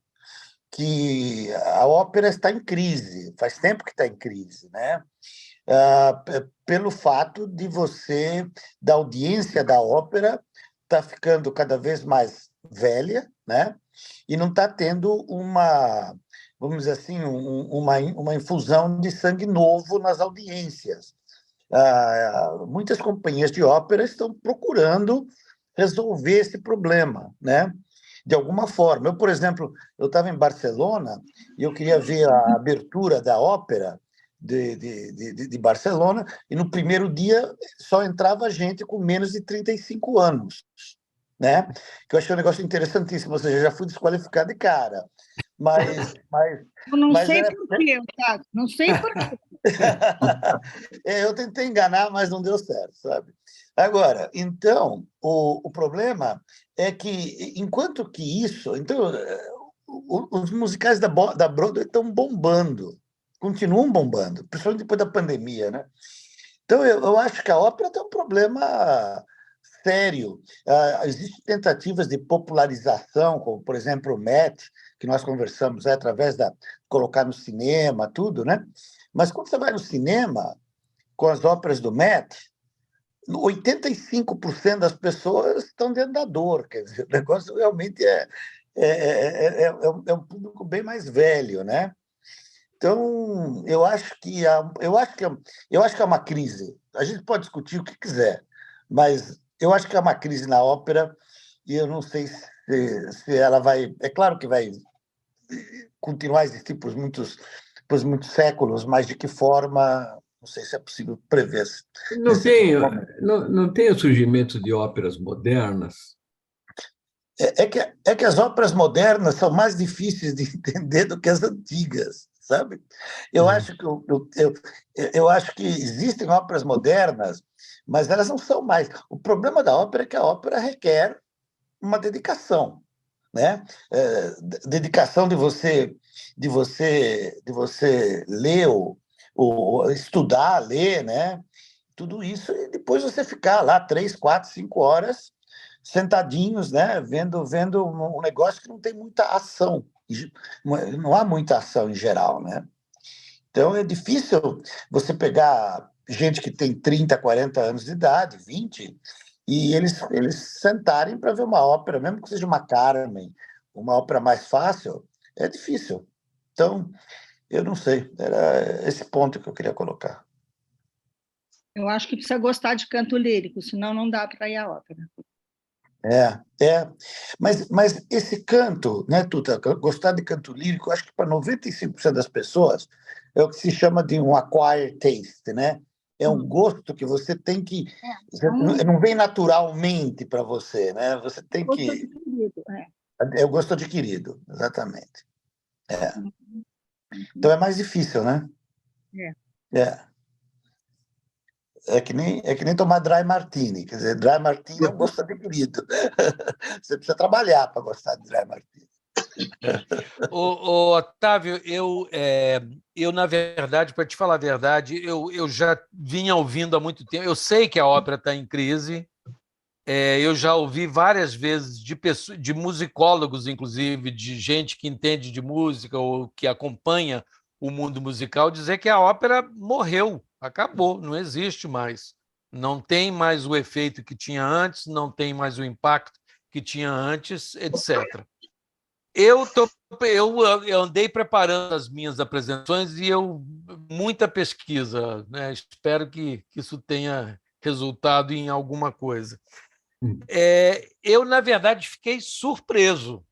que a ópera está em crise, faz tempo que está em crise, né? Pelo fato de da audiência da ópera, está ficando cada vez mais velha, né? E não está tendo vamos dizer assim, uma infusão de sangue novo nas audiências. Muitas companhias de ópera estão procurando resolver esse problema, né? De alguma forma. Por exemplo, eu estava em Barcelona e eu queria ver a abertura da ópera de Barcelona, e no primeiro dia só entrava gente com menos de 35 anos, né? Que eu achei um negócio interessantíssimo, ou seja, já fui desqualificado de cara. Mas eu não sei por quê, Otávio, não sei por quê. Eu tentei enganar, mas não deu certo, sabe? Agora, então, o problema é que, enquanto que isso... Então, os musicais da Broadway estão bombando, continuam bombando, principalmente depois da pandemia, né? Então, eu acho que a ópera tem um problema sério. Existem tentativas de popularização, como, por exemplo, o Met, que nós conversamos através colocar no cinema, tudo, né? Mas quando você vai no cinema, com as óperas do Met, 85% das pessoas estão dentro da dor. Quer dizer, o negócio realmente é um público bem mais velho, né? Então, eu acho que é uma crise. A gente pode discutir o que quiser, mas eu acho que é uma crise na ópera e eu não sei se ela vai... É claro que vai continuar a existir por muitos séculos, mas de que forma Não sei se é possível prever. Não tem o surgimento de óperas modernas? É que as óperas modernas são mais difíceis de entender do que as antigas, sabe? Eu acho que eu acho que existem óperas modernas, mas elas não são mais. O problema da ópera é que a ópera requer uma dedicação, né? Dedicação de você ler estudar, ler, né? Tudo isso e depois você ficar lá 3, 4, 5 horas sentadinhos, né? Vendo um negócio que não tem muita ação, não há muita ação em geral, né? Então é difícil você pegar gente que tem 30, 40 anos de idade, 20, e eles sentarem para ver uma ópera, mesmo que seja uma Carmen, uma ópera mais fácil, é difícil. Então, eu não sei, era esse ponto que eu queria colocar. Eu acho que precisa gostar de canto lírico, senão não dá para ir à ópera. Mas esse canto, né, Tuta, gostar de canto lírico, acho que para 95% das pessoas é o que se chama de um acquired taste, né? É um gosto que você tem que... Não vem naturalmente para você, né? Você tem que... Gosto adquirido, É o gosto adquirido, exatamente. Então é mais difícil, né? É que nem tomar dry martini. Quer dizer, dry martini é um gosto adquirido. Você precisa trabalhar para gostar de dry martini. Otávio, eu, na verdade, para te falar a verdade, eu já vinha ouvindo há muito tempo. Eu sei que a ópera está em crise. Eu já ouvi várias vezes de musicólogos, inclusive, de gente que entende de música ou que acompanha o mundo musical, dizer que a ópera morreu, acabou, não existe mais. Não tem mais o efeito que tinha antes, não tem mais o impacto que tinha antes, etc. Eu andei preparando as minhas apresentações e muita pesquisa, né? Espero que isso tenha resultado em alguma coisa. Eu, na verdade, fiquei surpreso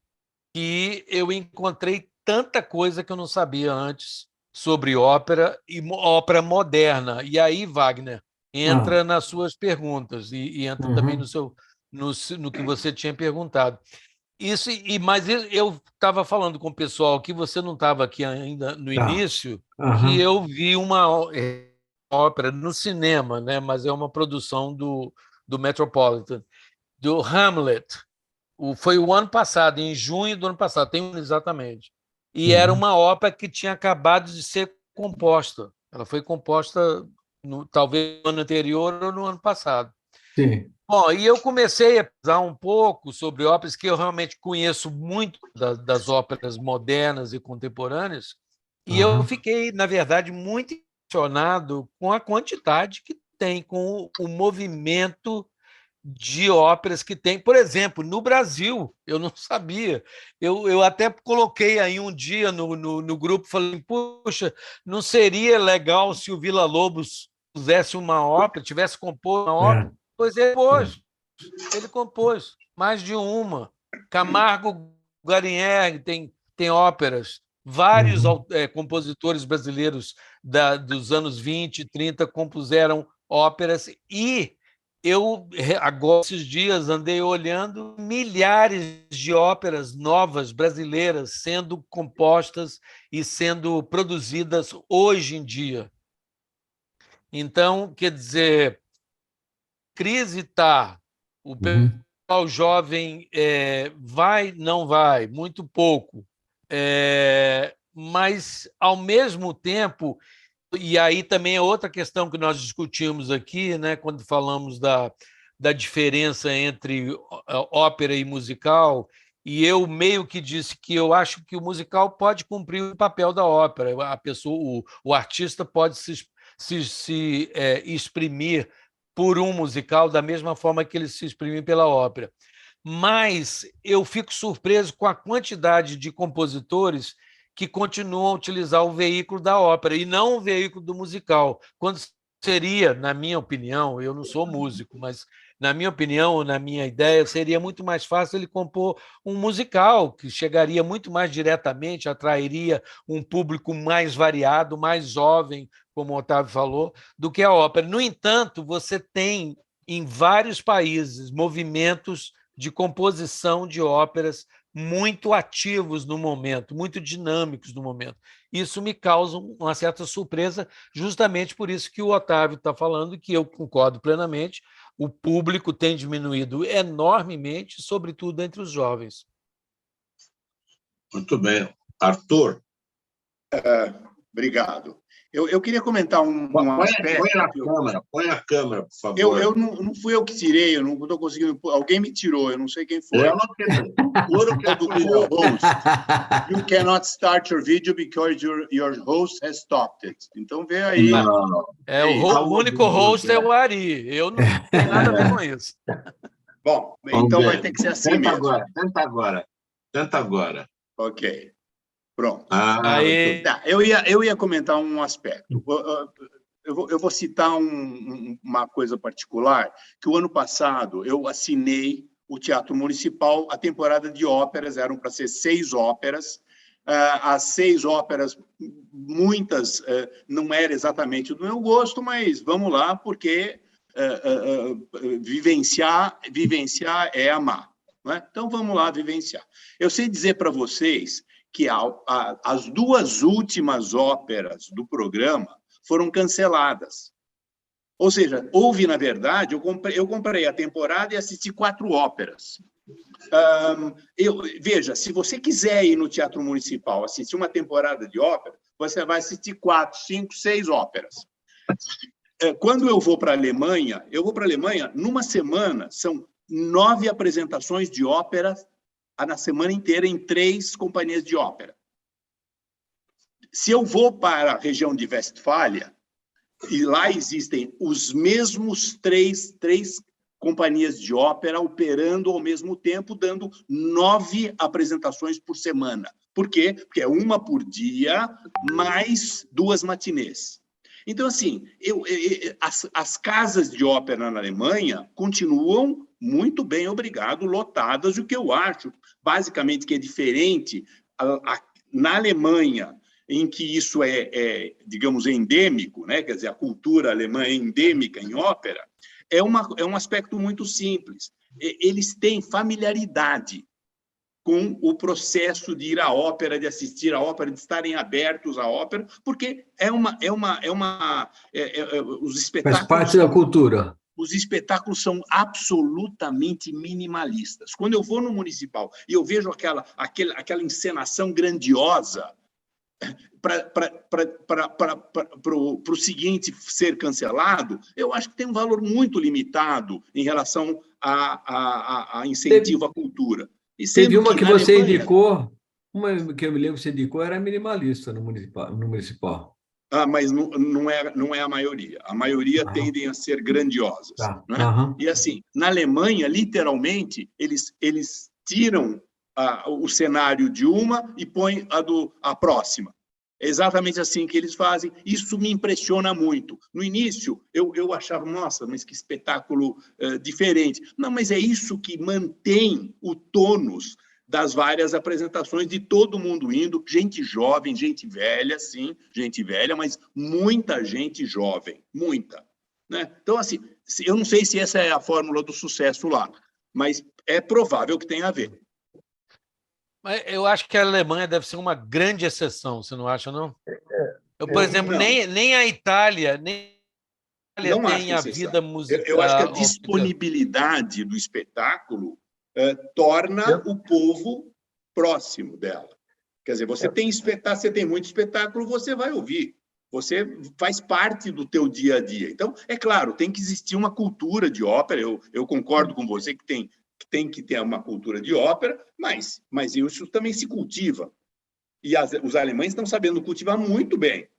que eu encontrei tanta coisa que eu não sabia antes sobre ópera e ópera moderna. E aí, Wagner, entra nas suas perguntas e entra também no que você tinha perguntado. Mas eu estava falando com o pessoal que você não estava aqui ainda no início, que eu vi uma ópera no cinema, né? Mas é uma produção do Metropolitan, do Hamlet. Foi o ano passado, em junho do ano passado, tem um ano exatamente. E era uma ópera que tinha acabado de ser composta. Ela foi composta talvez no ano anterior ou no ano passado. Sim. Bom, e eu comecei a pesquisar um pouco sobre óperas, que eu realmente conheço muito das óperas modernas e contemporâneas, e eu fiquei, na verdade, muito impressionado com a quantidade que tem, com o movimento de óperas que tem. Por exemplo, no Brasil, eu não sabia. Eu até coloquei aí um dia no grupo, falei, puxa, não seria legal se o Villa-Lobos fizesse uma ópera, tivesse composto uma ópera? Pois ele compôs mais de uma. Camargo Guarnieri tem óperas. Vários compositores brasileiros dos anos 20 e 30 compuseram óperas e agora, esses dias, andei olhando milhares de óperas novas brasileiras sendo compostas e sendo produzidas hoje em dia. Então, quer dizer, crise está, o pessoal jovem vai, não vai, muito pouco, mas, ao mesmo tempo, e aí também é outra questão que nós discutimos aqui, né, quando falamos da diferença entre ópera e musical, e eu meio que disse que eu acho que o musical pode cumprir o papel da ópera, o artista pode se exprimir por um musical da mesma forma que ele se exprime pela ópera. Mas eu fico surpreso com a quantidade de compositores que continuam a utilizar o veículo da ópera e não o veículo do musical. Quando seria, na minha opinião, eu não sou músico, mas na minha opinião, na minha ideia, seria muito mais fácil ele compor um musical que chegaria muito mais diretamente, atrairia um público mais variado, mais jovem, como o Otávio falou, do que a ópera. No entanto, você tem em vários países movimentos de composição de óperas muito ativos no momento, muito dinâmicos no momento. Isso me causa uma certa surpresa, justamente por isso que o Otávio está falando, que eu concordo plenamente, o público tem diminuído enormemente, sobretudo entre os jovens. Muito bem. Arthur? Obrigado. Eu queria comentar um aspecto... Põe a câmera, por favor. Não fui eu que tirei, eu não estou conseguindo... Alguém me tirou, eu não sei quem foi. Eu não tirei. Juro que é do co-host. You cannot start your video because your host has stopped it. Então, vê aí. Não. O único host é o Ari. Eu não tenho nada a ver com isso. Bom, então vai ter que ser assim mesmo. Tenta agora. Ok. Pronto. Aí... Eu ia comentar um aspecto. Eu vou citar uma coisa particular, que o ano passado eu assinei o Teatro Municipal, a temporada de óperas, eram para ser 6 óperas. As 6 óperas, muitas não eram exatamente do meu gosto, mas vamos lá, porque vivenciar é amar. Não é? Então, vamos lá vivenciar. Eu sei dizer para vocês que as 2 últimas óperas do programa foram canceladas. Ou seja, houve, na verdade, eu comprei a temporada e assisti 4 óperas. Veja, se você quiser ir no Teatro Municipal assistir uma temporada de ópera, você vai assistir 4, 5, 6 óperas. Quando eu vou para a Alemanha, numa semana, são 9 apresentações de ópera na semana inteira em 3 companhias de ópera. Se eu vou para a região de Westfália, e lá existem os mesmos três companhias de ópera operando ao mesmo tempo, dando 9 apresentações por semana. Por quê? Porque é uma por dia, mais 2 matinês. Então, assim, as casas de ópera na Alemanha continuam muito bem, obrigado, lotadas, o que eu acho, basicamente, que é diferente na Alemanha, em que isso digamos, endêmico, né? Quer dizer, a cultura alemã é endêmica em ópera, é um aspecto muito simples. Eles têm familiaridade com o processo de ir à ópera, de assistir à ópera, de estarem abertos à ópera, porque os espetáculos... Faz parte da cultura. Os espetáculos são absolutamente minimalistas. Quando eu vou no municipal e eu vejo aquela encenação grandiosa, para o seguinte ser cancelado, eu acho que tem um valor muito limitado em relação a incentivo à cultura. E teve uma que você indicou, uma que eu me lembro que você indicou, era minimalista no municipal. Mas não é a maioria. A maioria tendem a ser grandiosas. Tá. Né? E assim, na Alemanha, literalmente, eles tiram o cenário de uma e põem a próxima. É exatamente assim que eles fazem. Isso me impressiona muito. No início, eu achava, nossa, mas que espetáculo diferente. Não, mas é isso que mantém o tônus das várias apresentações, de todo mundo indo, gente jovem, gente velha, sim, gente velha, mas muita gente jovem, muita. Né? Então, assim, eu não sei se essa é a fórmula do sucesso lá, mas é provável que tenha a ver. Mas eu acho que a Alemanha deve ser uma grande exceção, você não acha, não? Por exemplo, nem a Itália, tem a vida musical. Eu acho que a disponibilidade do espetáculo torna o povo próximo dela. Quer dizer, você tem muito espetáculo, você vai ouvir. Você faz parte do teu dia a dia. Então, é claro, tem que existir uma cultura de ópera. Eu concordo com você que tem que ter uma cultura de ópera, mas isso também se cultiva. E os alemães estão sabendo cultivar muito bem.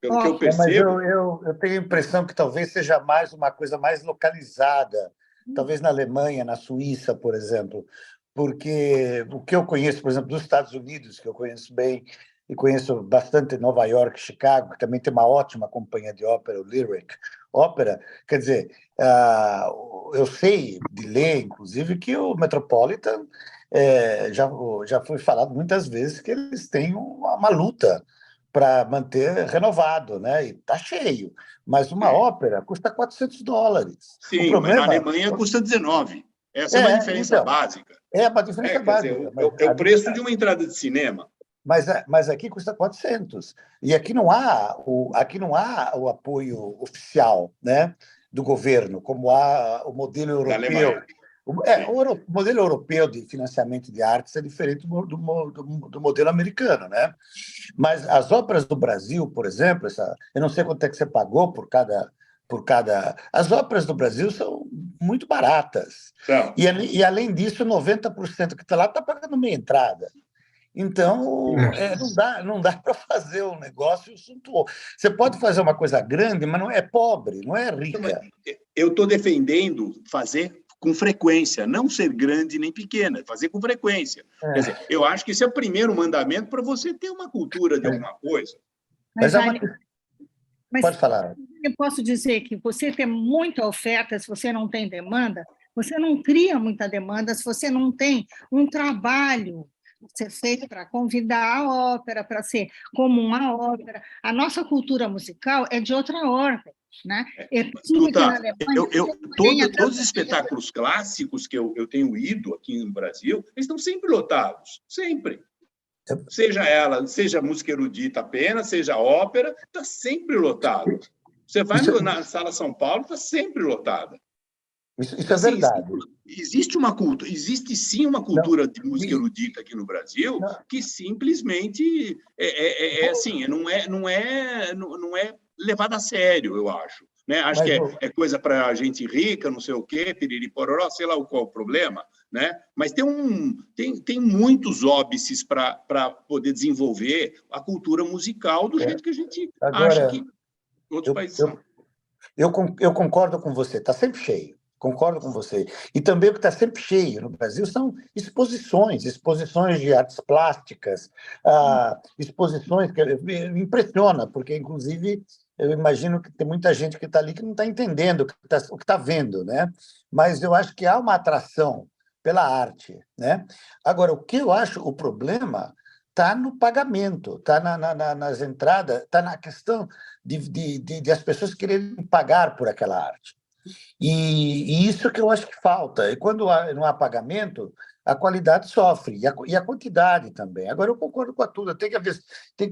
Pelo que eu percebo... Mas eu tenho a impressão que talvez seja mais uma coisa mais localizada, talvez na Alemanha, na Suíça, por exemplo, porque o que eu conheço, por exemplo, dos Estados Unidos, que eu conheço bem, e conheço bastante Nova York, Chicago, que também tem uma ótima companhia de ópera, o Lyric Opera. Quer dizer, eu sei de ler, inclusive, que o Metropolitan já foi falado muitas vezes que eles têm uma luta para manter renovado, né? E está cheio. Mas uma ópera custa $400. Sim, O problema, mas na Alemanha custa 19. Essa é uma diferença básica. É uma diferença básica. Dizer, é o preço de uma entrada de cinema. Mas aqui custa 400. E aqui não há o apoio oficial, né, do governo, como há o modelo europeu. O modelo europeu de financiamento de artes é diferente do modelo americano, né? Mas as óperas do Brasil, por exemplo, eu não sei quanto é que você pagou por cada. As óperas do Brasil são muito baratas. E, além disso, 90% que está lá está pagando meia entrada. Então, não dá para fazer um negócio suntuoso. Você pode fazer uma coisa grande, mas não é pobre, não é rica. Eu estou defendendo fazer com frequência, não ser grande nem pequena, fazer com frequência. Quer dizer, eu acho que esse é o primeiro mandamento para você ter uma cultura de alguma coisa. Mas pode falar. Eu posso dizer que você tem muita oferta, se você não tem demanda, você não cria muita demanda, se você não tem um trabalho ser feito para convidar a ópera, para ser como uma ópera. A nossa cultura musical é de outra ordem. Né? Todos os espetáculos clássicos que eu tenho ido aqui no Brasil, eles estão sempre lotados, sempre. Seja música erudita apenas, seja ópera, está sempre lotado. Você vai na Sala São Paulo, está sempre lotada. Isso é verdade. Existe sim uma cultura de música erudita aqui no Brasil que simplesmente assim, não é levada a sério, eu acho. Né? Acho que é coisa para gente rica, não sei o quê, piriri pororó, sei lá qual o problema, né? Mas tem muitos óbices para poder desenvolver a cultura musical do jeito que a gente acha que outros países são. Eu concordo com você, está sempre cheio. Concordo com você. E também o que está sempre cheio no Brasil são exposições de artes plásticas, exposições que me impressiona, porque, inclusive, eu imagino que tem muita gente que está ali que não está entendendo o que está vendo, né? Mas eu acho que há uma atração pela arte, né? Agora, o que eu acho o problema está no pagamento, está nas entradas, está na questão de as pessoas quererem pagar por aquela arte. E isso que eu acho que falta. E quando não há pagamento, a qualidade sofre, e a quantidade também. Agora, eu concordo com tudo. Tem que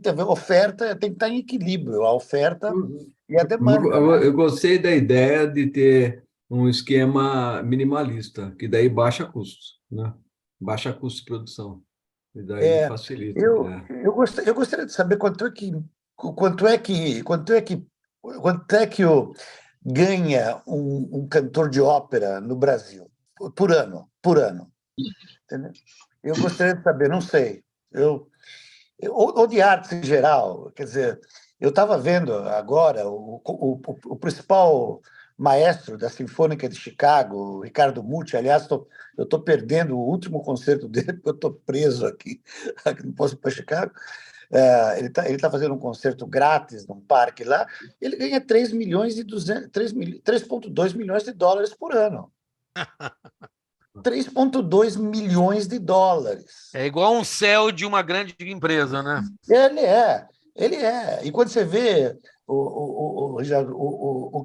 haver oferta, tem que estar em equilíbrio, a oferta e a demanda. Eu gostei da ideia de ter um esquema minimalista, que daí baixa custos, né? Baixa custo de produção. E daí facilita. Eu gostaria de saber quanto é que ganha um cantor de ópera no Brasil por ano. Entendeu? Eu gostaria de saber, não sei. Ou de artes em geral. Quer dizer, eu estava vendo agora o principal maestro da Sinfônica de Chicago, o Ricardo Muti. Aliás, eu estou perdendo o último concerto dele, porque eu estou preso aqui, não posso ir para Chicago. Ele tá fazendo um concerto grátis num parque lá, ele ganha 3,2 milhões de dólares por ano. 3,2 milhões de dólares. É igual um céu de uma grande empresa, né? Ele é. E quando você vê o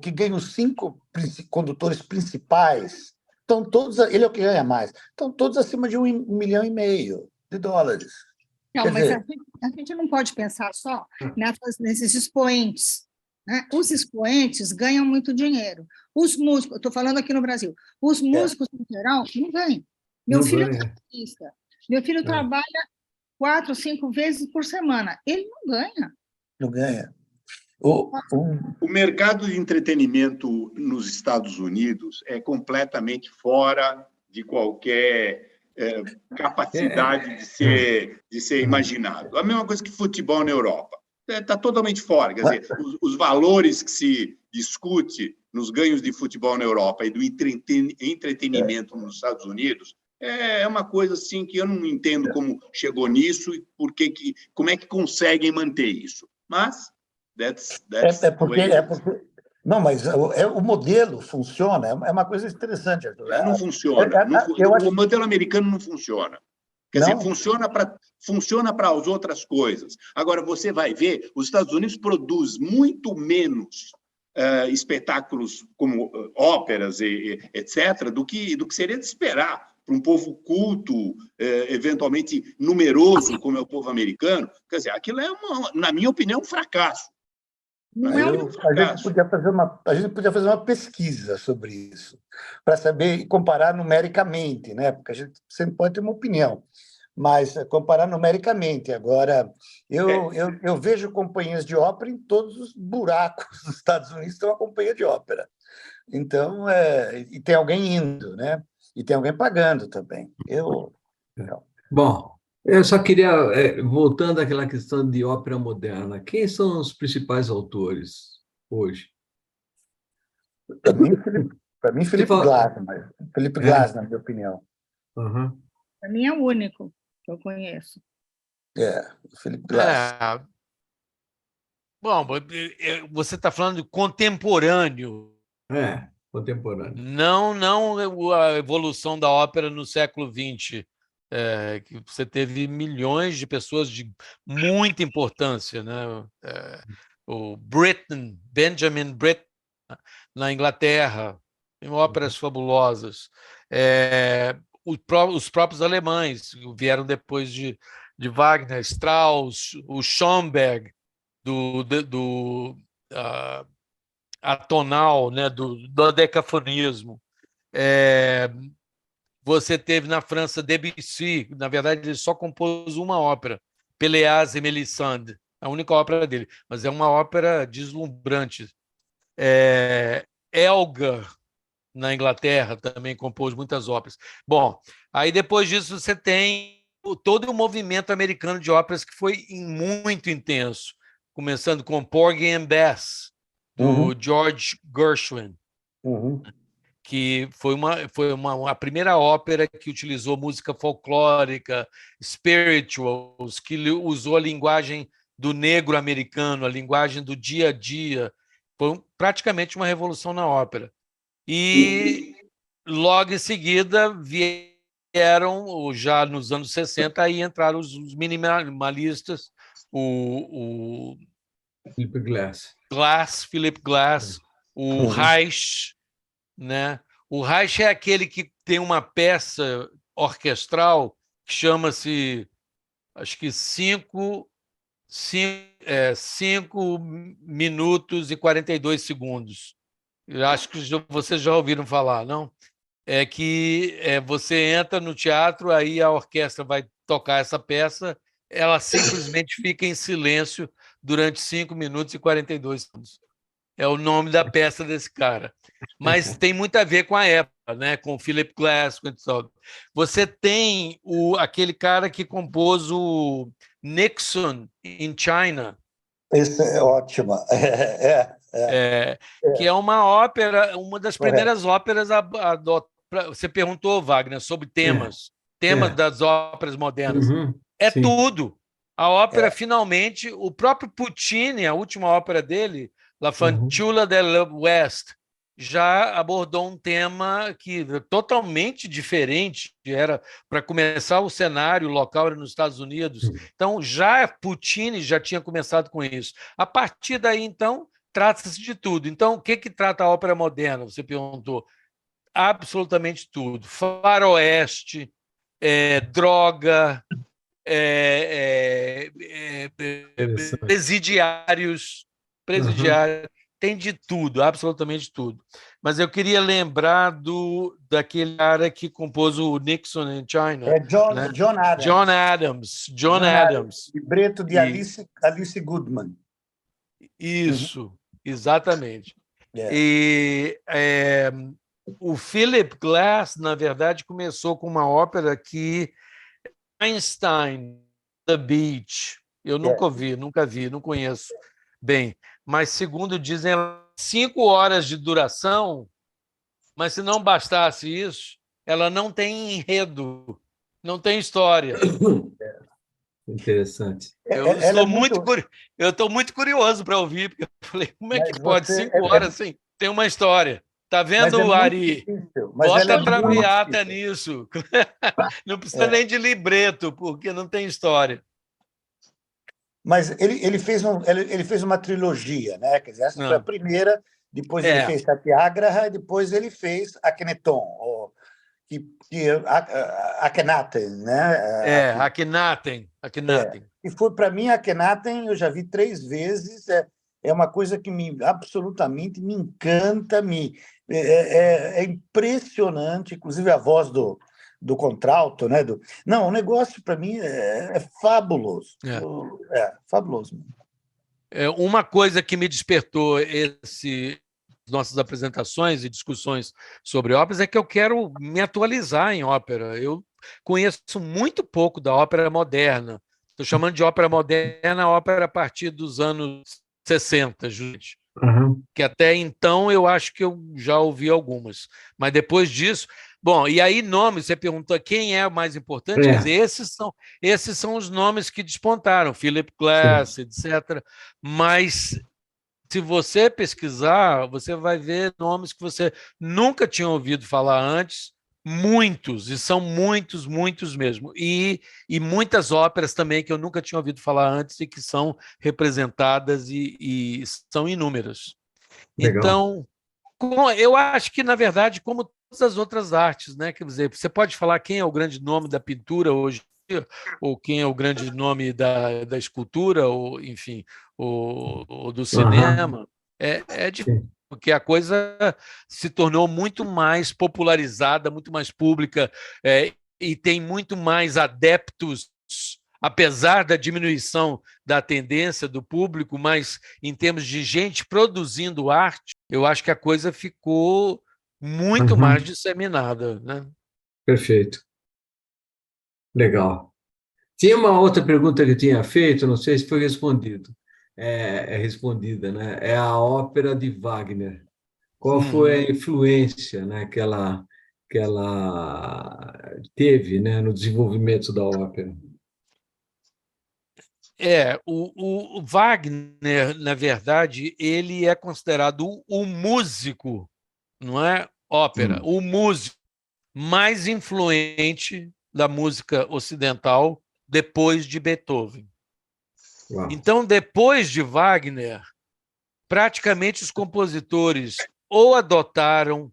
que ganha os 5 condutores principais, estão todos, ele é o que ganha mais, estão todos acima de 1,5 milhão de dólares. Não, mas a gente não pode pensar só nesses expoentes. Né? Os expoentes ganham muito dinheiro. Os músicos, estou falando aqui no Brasil, os músicos, em geral, não ganham. Meu filho é artista. Meu filho trabalha 4, 5 vezes por semana. Ele não ganha. Não ganha. O mercado de entretenimento nos Estados Unidos é completamente fora de qualquer capacidade de ser imaginado. A mesma coisa que futebol na Europa. Está totalmente fora. Quer dizer, os valores que se discute nos ganhos de futebol na Europa e do entretenimento nos Estados Unidos É uma coisa assim que eu não entendo como chegou nisso e como é que conseguem manter isso. Mas that's porque não, mas o modelo funciona, é uma coisa interessante, Arthur. Não funciona. O modelo americano não funciona. Quer dizer, funciona para as outras coisas. Agora, você vai ver, os Estados Unidos produz muito menos espetáculos como óperas, etc., do que seria de esperar para um povo culto, eventualmente numeroso, como é o povo americano. Quer dizer, aquilo é, na minha opinião, um fracasso. A gente podia fazer uma pesquisa sobre isso, para saber e comparar numericamente, né? Porque a gente sempre pode ter uma opinião, mas comparar numericamente. Agora, eu vejo companhias de ópera em todos os buracos dos Estados Unidos, tem uma companhia de ópera. Então, e tem alguém indo, né? E tem alguém pagando também. Bom, eu só queria, voltando àquela questão de ópera moderna, quem são os principais autores hoje? Para mim, Philip Glass, Philip Glass, na minha opinião. Uhum. Para mim é o único que eu conheço. Philip Glass. Bom, você está falando de contemporâneo. Contemporâneo. Não a evolução da ópera no século XX. Que você teve milhões de pessoas de muita importância, né? O Benjamin Britten, na Inglaterra, tem óperas fabulosas. Os próprios alemães vieram depois de Wagner, Strauss, o Schoenberg, do atonal, né? do decafonismo. Você teve na França Debussy, na verdade ele só compôs uma ópera, Péléas et Mélisande, a única ópera dele, mas é uma ópera deslumbrante. Elgar, na Inglaterra, também compôs muitas óperas. Bom, aí depois disso você tem todo o movimento americano de óperas que foi muito intenso, começando com Porgy and Bess, do George Gershwin. Que foi a primeira ópera que utilizou música folclórica, spirituals, que usou a linguagem do negro americano, a linguagem do dia a dia. Foi praticamente uma revolução na ópera. E logo em seguida vieram, já nos anos 60, aí entraram os minimalistas, o Philip Glass, o Reich, né? O Reich é aquele que tem uma peça orquestral que chama-se, acho que 5 minutos e 42 segundos. Eu acho que vocês já ouviram falar, não? É que você entra no teatro, aí a orquestra vai tocar essa peça, ela simplesmente fica em silêncio durante 5 minutos e 42 segundos. É o nome da peça desse cara. Mas tem muito a ver com a época, né? Com o Philip Glass. Você tem aquele cara que compôs o Nixon in China. Isso é ótimo. Que é uma ópera, uma das primeiras óperas. Você perguntou, Wagner, sobre temas das óperas modernas. Sim. Tudo. A ópera, finalmente, o próprio Puccini, a última ópera dele, La Fanciulla del West, já abordou um tema que totalmente diferente, era para começar o cenário, o local era nos Estados Unidos. Então, já Puccini já tinha começado com isso. A partir daí, então, trata-se de tudo. Então, o que trata a ópera moderna? Você perguntou. Absolutamente tudo. Faroeste, droga, presidiários, tem de tudo, absolutamente tudo. Mas eu queria lembrar daquele cara que compôs o Nixon in China. John Adams. John Adams. Libreto de Alice Goodman. Isso, exatamente. E o Philip Glass, na verdade, começou com uma ópera que Einstein, The Beach. Eu nunca vi, não conheço bem. Mas, segundo dizem, 5 horas de duração, mas se não bastasse isso, ela não tem enredo, não tem história. Interessante. Eu estou muito curioso para ouvir, porque eu falei, como é que pode 5 horas assim? Tem uma história. Tá vendo, Ari? Bota Traviata nisso. Não precisa nem de libreto, porque não tem história. Mas ele fez uma trilogia, né? Quer dizer, essa foi a primeira, depois ele fez Satyagraha, e depois ele fez Akhenaton, Akhenaten, né? Akhenaten. E foi, para mim, Akhenaten, eu já vi 3 vezes, é uma coisa que absolutamente me encanta, é impressionante, inclusive a voz do contralto, né? Não, o negócio, para mim, é fabuloso. Fabuloso. Uma coisa que me despertou nossas apresentações e discussões sobre óperas é que eu quero me atualizar em ópera. Eu conheço muito pouco da ópera moderna. Estou chamando de ópera moderna a ópera a partir dos anos 60, gente. Que até então eu acho que eu já ouvi algumas. Mas depois disso... Bom, e aí nomes, você perguntou quem é o mais importante, quer dizer, esses são os nomes que despontaram, Philip Glass, etc. Mas se você pesquisar, você vai ver nomes que você nunca tinha ouvido falar antes, muitos, e são muitos, muitos mesmo. E muitas óperas também que eu nunca tinha ouvido falar antes e que são representadas e são inúmeras. Legal. Então, eu acho que, na verdade, como todas as outras artes, né? Quer dizer, você pode falar quem é o grande nome da pintura hoje, ou quem é o grande nome da escultura, ou, enfim, ou do cinema. É difícil, porque a coisa se tornou muito mais popularizada, muito mais pública, e tem muito mais adeptos, apesar da diminuição da tendência do público, mas em termos de gente produzindo arte, eu acho que a coisa ficou muito mais disseminada, né? Perfeito. Legal. Tinha uma outra pergunta que eu tinha feito, não sei se foi respondido. Respondida, né? É a ópera de Wagner. Qual foi a influência, né, que ela teve, né, no desenvolvimento da ópera? O Wagner, na verdade, ele é considerado o músico, não é ópera, o músico mais influente da música ocidental depois de Beethoven. Uau. Então, depois de Wagner, praticamente os compositores ou adotaram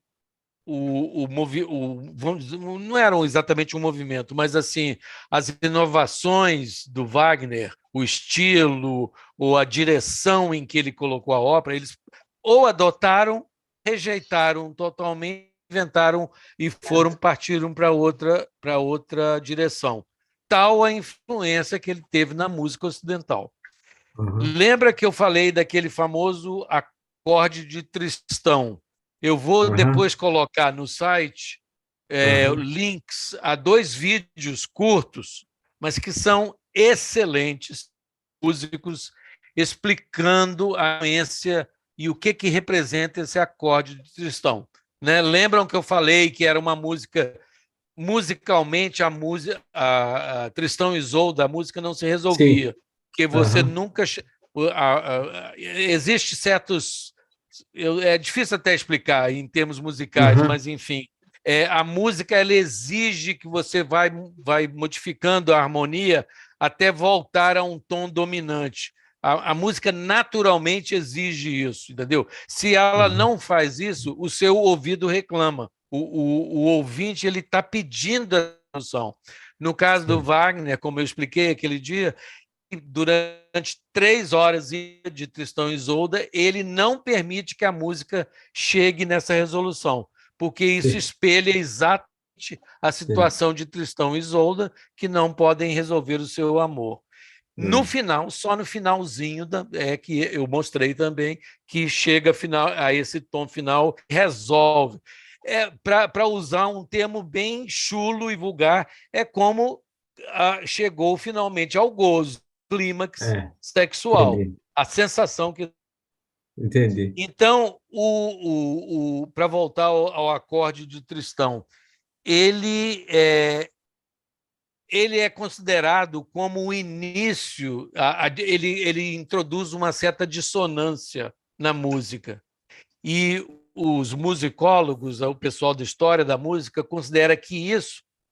não eram exatamente um movimento, mas assim as inovações do Wagner, o estilo ou a direção em que ele colocou a ópera, eles ou adotaram, rejeitaram totalmente, inventaram e partiram para outra direção. Tal a influência que ele teve na música ocidental. Lembra que eu falei daquele famoso acorde de Tristão? Eu vou depois colocar no site links a 2 vídeos curtos, mas que são excelentes, músicos explicando a influência e o que representa esse acorde de Tristão. Né? Lembram que eu falei que era uma música, musicalmente, a Tristão e Isolda, a música não se resolvia, porque você nunca... Existe certos... É difícil até explicar em termos musicais, mas, enfim, a música ela exige que você vai modificando a harmonia até voltar a um tom dominante. A música naturalmente exige isso, entendeu? Se ela não faz isso, o seu ouvido reclama. O ouvinte ele está pedindo a tradução. No caso do Wagner, como eu expliquei aquele dia, durante 3 horas de Tristão e Isolda, ele não permite que a música chegue nessa resolução, porque isso espelha exatamente a situação de Tristão e Isolda, que não podem resolver o seu amor. No final, só no finalzinho, que eu mostrei também, que chega a esse tom final, resolve. Para usar um termo bem chulo e vulgar, é como chegou finalmente ao gozo, clímax sexual, a sensação que... Entendi. Então, para voltar ao acorde de Tristão, ele é considerado como o início, ele introduz uma certa dissonância na música. E os musicólogos, o pessoal da história da música, considera que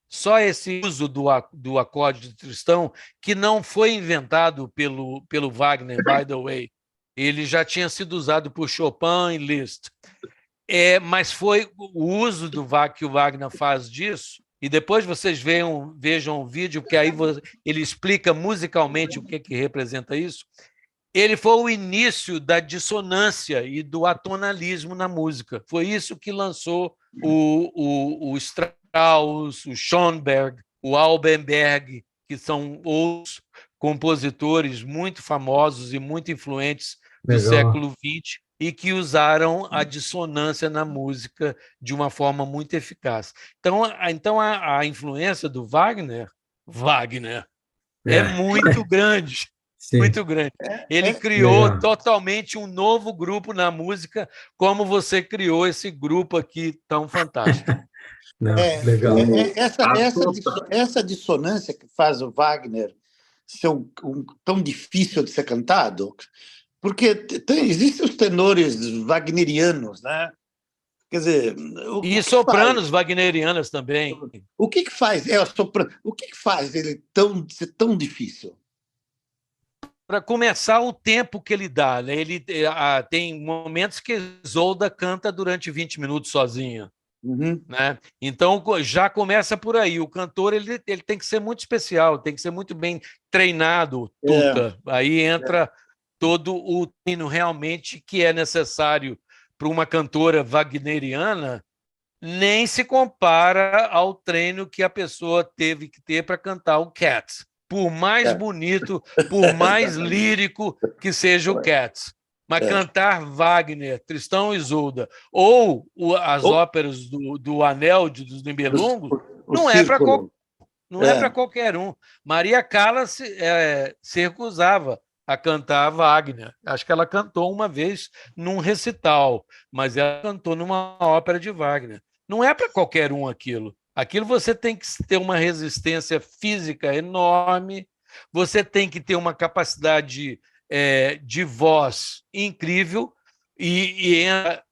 só esse uso do acorde de Tristão, que não foi inventado pelo Wagner, by the way, ele já tinha sido usado por Chopin e Liszt, mas foi o uso que o Wagner faz disso. E depois vocês vejam o vídeo, porque aí ele explica musicalmente o que representa isso. Ele foi o início da dissonância e do atonalismo na música. Foi isso que lançou o Strauss, o Schoenberg, o Albenberg, que são outros compositores muito famosos e muito influentes do século XX, e que usaram a dissonância na música de uma forma muito eficaz. Então a influência do Wagner é muito grande. Sim. Muito grande. Ele criou totalmente um novo grupo na música, como você criou esse grupo aqui tão fantástico. Legal. Essa dissonância que faz o Wagner ser tão difícil de ser cantado, porque existem os tenores wagnerianos, né? Quer dizer, e sopranos wagnerianas também. O que faz? O que faz ele ser tão difícil? Para começar, o tempo que ele dá. Né? Tem momentos que Isolda canta durante 20 minutos sozinha. Uhum. Né? Então, já começa por aí. O cantor ele tem que ser muito especial, tem que ser muito bem treinado, tuta. Aí entra todo o treino realmente que é necessário para uma cantora wagneriana, nem se compara ao treino que a pessoa teve que ter para cantar o Cats. Por mais bonito, por mais lírico que seja o Cats. Mas cantar Wagner, Tristão e Isolda, ou as óperas do Anel dos Nibelungos, não é para qualquer um. Maria Callas se recusava a cantar Wagner. Acho que ela cantou uma vez num recital, mas ela cantou numa ópera de Wagner. Não é para qualquer um aquilo. Aquilo você tem que ter uma resistência física enorme, você tem que ter uma capacidade de voz incrível e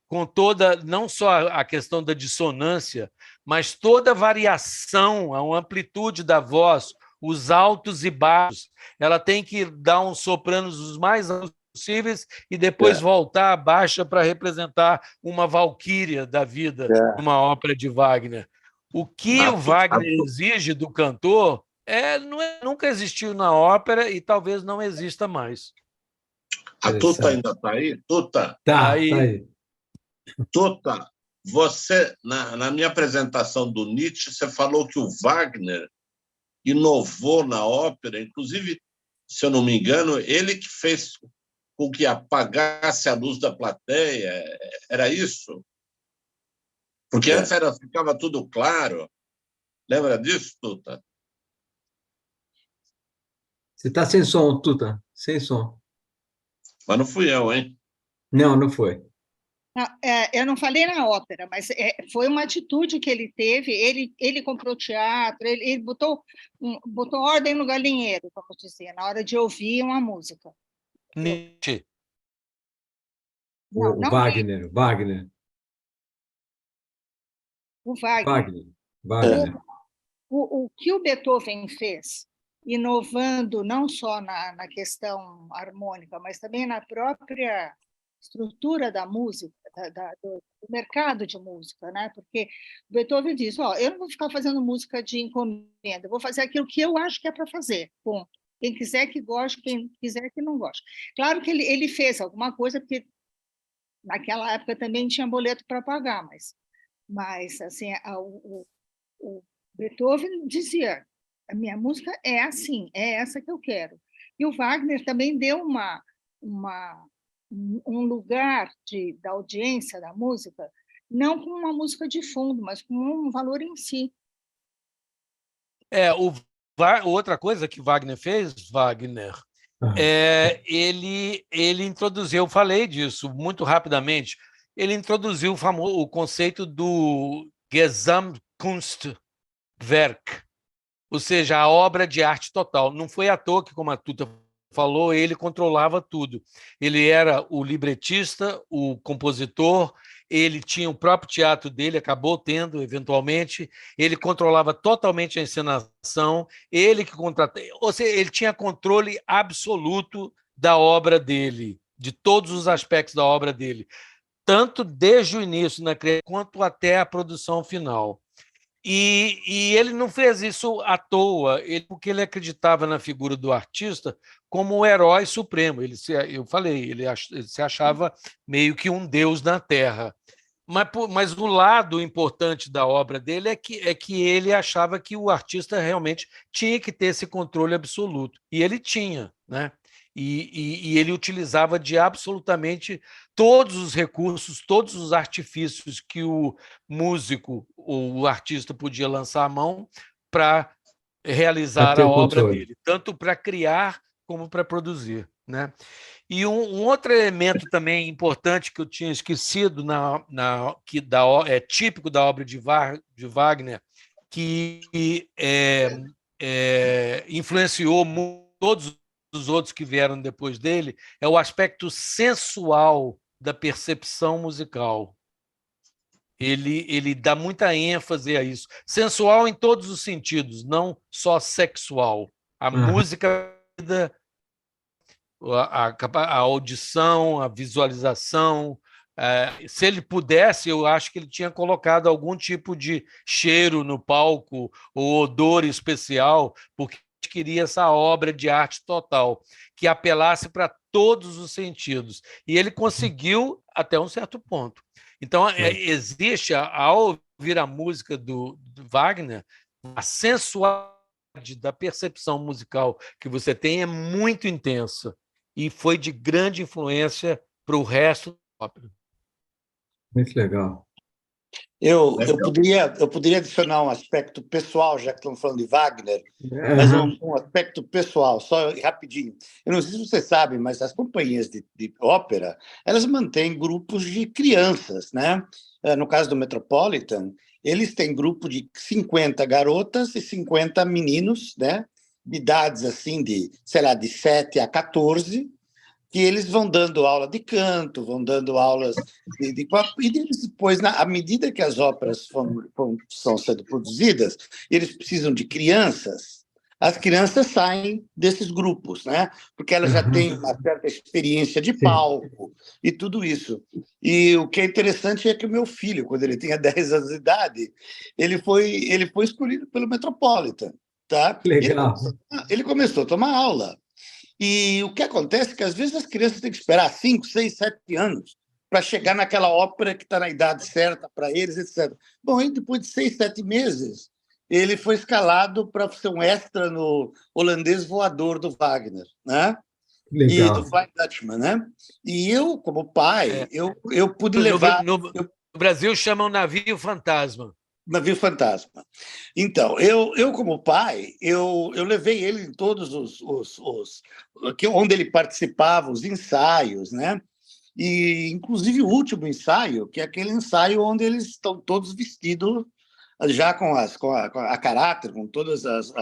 com toda, não só a questão da dissonância, mas toda a variação, a amplitude da voz, os altos e baixos. Ela tem que dar uns sopranos os mais altos possíveis e depois voltar à baixa para representar uma valquíria da vida numa ópera de Wagner. O que o Wagner exige do cantor nunca existiu na ópera e talvez não exista mais. A Tuta ainda está aí? Tuta? Tá aí. Tuta, você, na minha apresentação do Nietzsche, você falou que o Wagner inovou na ópera, inclusive, se eu não me engano, ele que fez com que apagasse a luz da plateia. Era isso? Porque antes ficava tudo claro. Lembra disso, Tuta? Você está sem som, Tuta. Sem som. Mas não fui eu, hein? Não foi. Não, eu não falei na ópera, mas foi uma atitude que ele teve. Ele comprou teatro, ele botou ordem no galinheiro, vamos dizer, na hora de ouvir uma música. Nietzsche. Não, Wagner. O Wagner. O que o Beethoven fez, inovando não só na questão harmônica, mas também na própria estrutura da música, do mercado de música, né? Porque o Beethoven diz, eu não vou ficar fazendo música de encomenda, eu vou fazer aquilo que eu acho que é para fazer, ponto. Quem quiser que goste, quem quiser que não goste. Claro que ele fez alguma coisa, porque naquela época também tinha boleto para pagar, mas assim, o Beethoven dizia, a minha música é assim, é essa que eu quero. E o Wagner também deu um lugar da audiência da música, não com uma música de fundo, mas com um valor em si. Outra coisa que Wagner fez, ele introduziu, eu falei disso muito rapidamente, ele introduziu o conceito do Gesamtkunstwerk, Kunstwerk, ou seja, a obra de arte total. Não foi à toa que, como a Tuta falou, ele controlava tudo. Ele era o libretista, o compositor, ele tinha o próprio teatro dele, acabou tendo, eventualmente, ele controlava totalmente a encenação, ele que contratava, ou seja, ele tinha controle absoluto da obra dele, de todos os aspectos da obra dele, tanto desde o início na criação quanto até a produção final. E ele não fez isso à toa, porque ele acreditava na figura do artista como o herói supremo. Eu falei, ele se achava meio que um deus na Terra. Mas o lado importante da obra dele é que ele achava que o artista realmente tinha que ter esse controle absoluto. E ele tinha, né? E ele utilizava de absolutamente todos os recursos, todos os artifícios que o músico ou o artista podia lançar a mão para realizar a obra dele, tanto para criar como para produzir, né? E um outro elemento também importante que eu tinha esquecido, é típico da obra de Wagner, que influenciou todos os outros que vieram depois dele, é o aspecto sensual da percepção musical. Ele dá muita ênfase a isso. Sensual em todos os sentidos, não só sexual. A música, a audição, a visualização. Se ele pudesse, eu acho que ele tinha colocado algum tipo de cheiro no palco ou odor especial, porque queria essa obra de arte total, que apelasse para todos os sentidos. E ele conseguiu até um certo ponto. Então, existe, ao ouvir a música do Wagner, a sensualidade da percepção musical que você tem é muito intensa e foi de grande influência para o resto da ópera. Muito legal. Eu poderia adicionar um aspecto pessoal, já que estamos falando de Wagner, mas um aspecto pessoal, só rapidinho. Eu não sei se você sabe, mas as companhias de ópera, elas mantêm grupos de crianças, né? No caso do Metropolitan, eles têm grupo de 50 garotas e 50 meninos, né? De idades assim de, sei lá, de 7 a 14, que eles vão dando aula de canto, vão dando aulas e depois, à medida que as óperas são sendo produzidas, eles precisam de crianças, as crianças saem desses grupos, né? Porque elas já têm uma certa experiência de palco e tudo isso. E o que é interessante é que o meu filho, quando ele tinha 10 anos de idade, ele foi escolhido pelo Metropolitan, tá? Legal. Ele começou a tomar aula. E o que acontece é que, às vezes, as crianças têm que esperar 5, 6, 7 anos para chegar naquela ópera que está na idade certa para eles, etc. Bom, e depois de 6, 7 meses, ele foi escalado para ser um extra no Holandês Voador do Wagner, né? Legal. E do Flying Dutchman, né? E eu, como pai, eu pude levar... No Brasil chamam navio fantasma. Navio Fantasma. Então, eu como pai, eu levei ele em todos onde ele participava, os ensaios, né? E, inclusive, o último ensaio, que é aquele ensaio onde eles estão todos vestidos já com a caráter, com todas as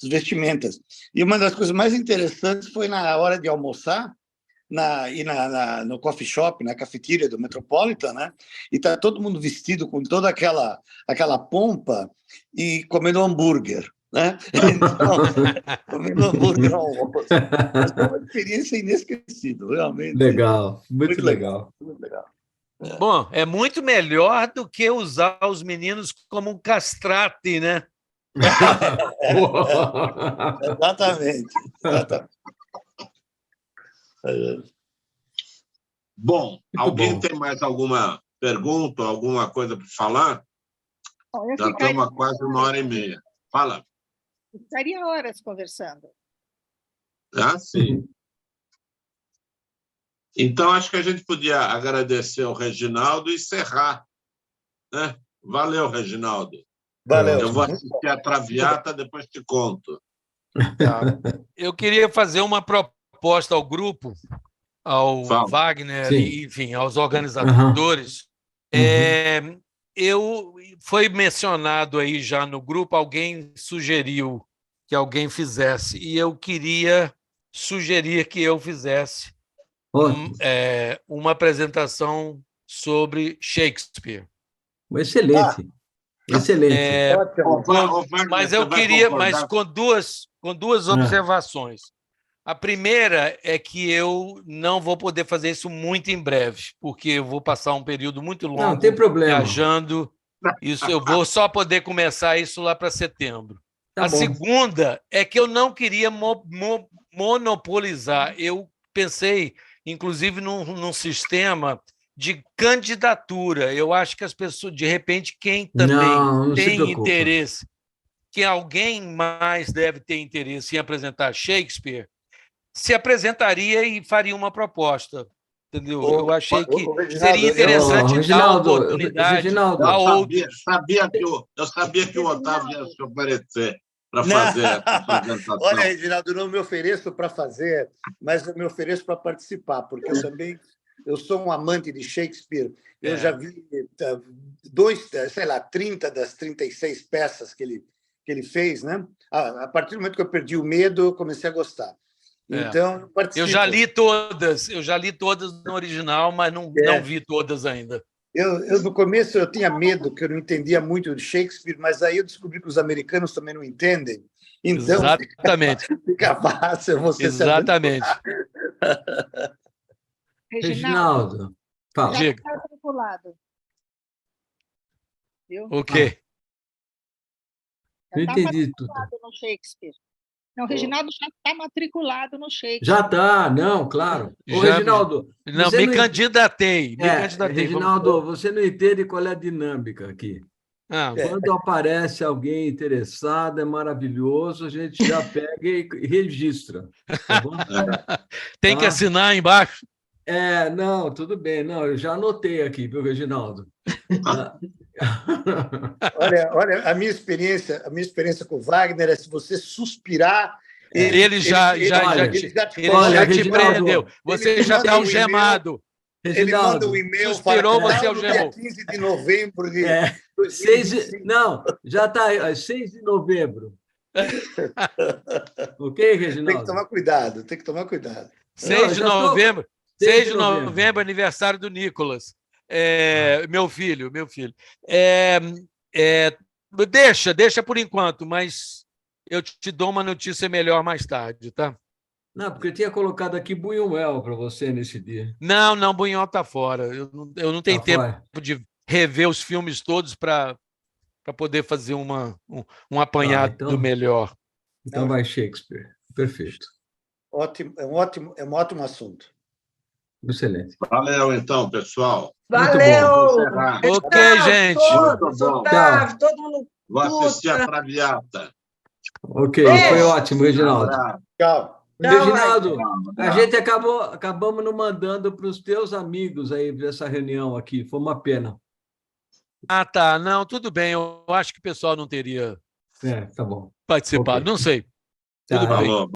vestimentas. E uma das coisas mais interessantes foi na hora de almoçar, no coffee shop, na cafeteria do Metropolitan, né? E tá todo mundo vestido com toda aquela pompa e comendo hambúrguer, né? Então, comendo hambúrguer ao almoço. Mas foi uma experiência inesquecível, realmente. Legal, muito legal. Muito legal. Bom, é muito melhor do que usar os meninos como um castrate, né? Exatamente. Bom, alguém tem mais alguma pergunta, alguma coisa para falar? Já estamos há quase 1h30. Fala. Estaria horas conversando. Ah, sim. Então, acho que a gente podia agradecer ao Reginaldo e encerrar, né? Valeu, Reginaldo. Valeu. Eu vou assistir a Traviata, depois te conto. Tá. Eu queria fazer uma proposta ao grupo, ao Wagner, enfim, aos organizadores. Eu foi mencionado aí já no grupo, alguém sugeriu que alguém fizesse, e eu queria sugerir que eu fizesse uma apresentação sobre Shakespeare. Excelente. Excelente. Mas eu queria, mas com duas observações. A primeira é que eu não vou poder fazer isso muito em breve, porque eu vou passar um período muito longo não tem problema. viajando. Isso, eu vou só poder começar isso lá para setembro. Tá bom. Segunda é que eu não queria monopolizar. Eu pensei, inclusive, num sistema de candidatura. Eu acho que as pessoas, de repente, quem também tem interesse, que alguém mais deve ter interesse em apresentar Shakespeare, se apresentaria e faria uma proposta. Entendeu? Eu achei que seria interessante dar oportunidade a outros. Eu sabia que o Otávio ia se oferecer para fazer essa apresentação. Olha, Reginaldo, eu não me ofereço para fazer, mas eu me ofereço para participar, porque eu sou um amante de Shakespeare. Eu já vi 30 das 36 peças que ele fez, né? A partir do momento que eu perdi o medo, eu comecei a gostar. Então, eu já li todas no original, mas não vi todas ainda. No começo eu tinha medo, que eu não entendia muito de Shakespeare, mas aí eu descobri que os americanos também não entendem. Então, exatamente. Fica fácil você exatamente. Reginaldo, fala. Já está matriculado. Viu? O quê? Não entendi tudo. No Shakespeare. Não, o Reginaldo já está matriculado no Shakespeare. Já está, não, claro. Ô, Reginaldo... Não, me candidatei. Reginaldo, você não entende qual é a dinâmica aqui. Quando aparece alguém interessado, é maravilhoso, a gente já pega e registra. Tá bom? Tem que assinar embaixo. Não, tudo bem. Não, eu já anotei aqui, viu, Reginaldo? Olha, a minha experiência com o Wagner é se você suspirar... Ele já te prendeu. Você já está algemado. Ele manda um e-mail suspirou, você algemou. Dia 15 de novembro de... Não, já está 6 de novembro. Ok, Reginaldo? Tem que tomar cuidado, 6 de novembro. 6 de novembro, aniversário do Nicolas. Meu filho. Deixa por enquanto, mas eu te dou uma notícia melhor mais tarde, tá? Não, porque eu tinha colocado aqui Buñuel para você nesse dia. Não, Buñuel está fora. Eu não tenho tempo de rever os filmes todos para poder fazer um apanhado melhor. Então vai Shakespeare. Perfeito. É um ótimo assunto. Excelente. Valeu, então, pessoal. Valeu! Ok, gente. Otávio, todo mundo. Vou assistir a Traviata. Ok, foi ótimo, Reginaldo. Tchau. Reginaldo, a gente acabamos não mandando para os teus amigos aí dessa reunião aqui. Foi uma pena. Tá. Não, tudo bem. Eu acho que o pessoal não teria tá bom. participado. Okay. Não sei. Tudo bem.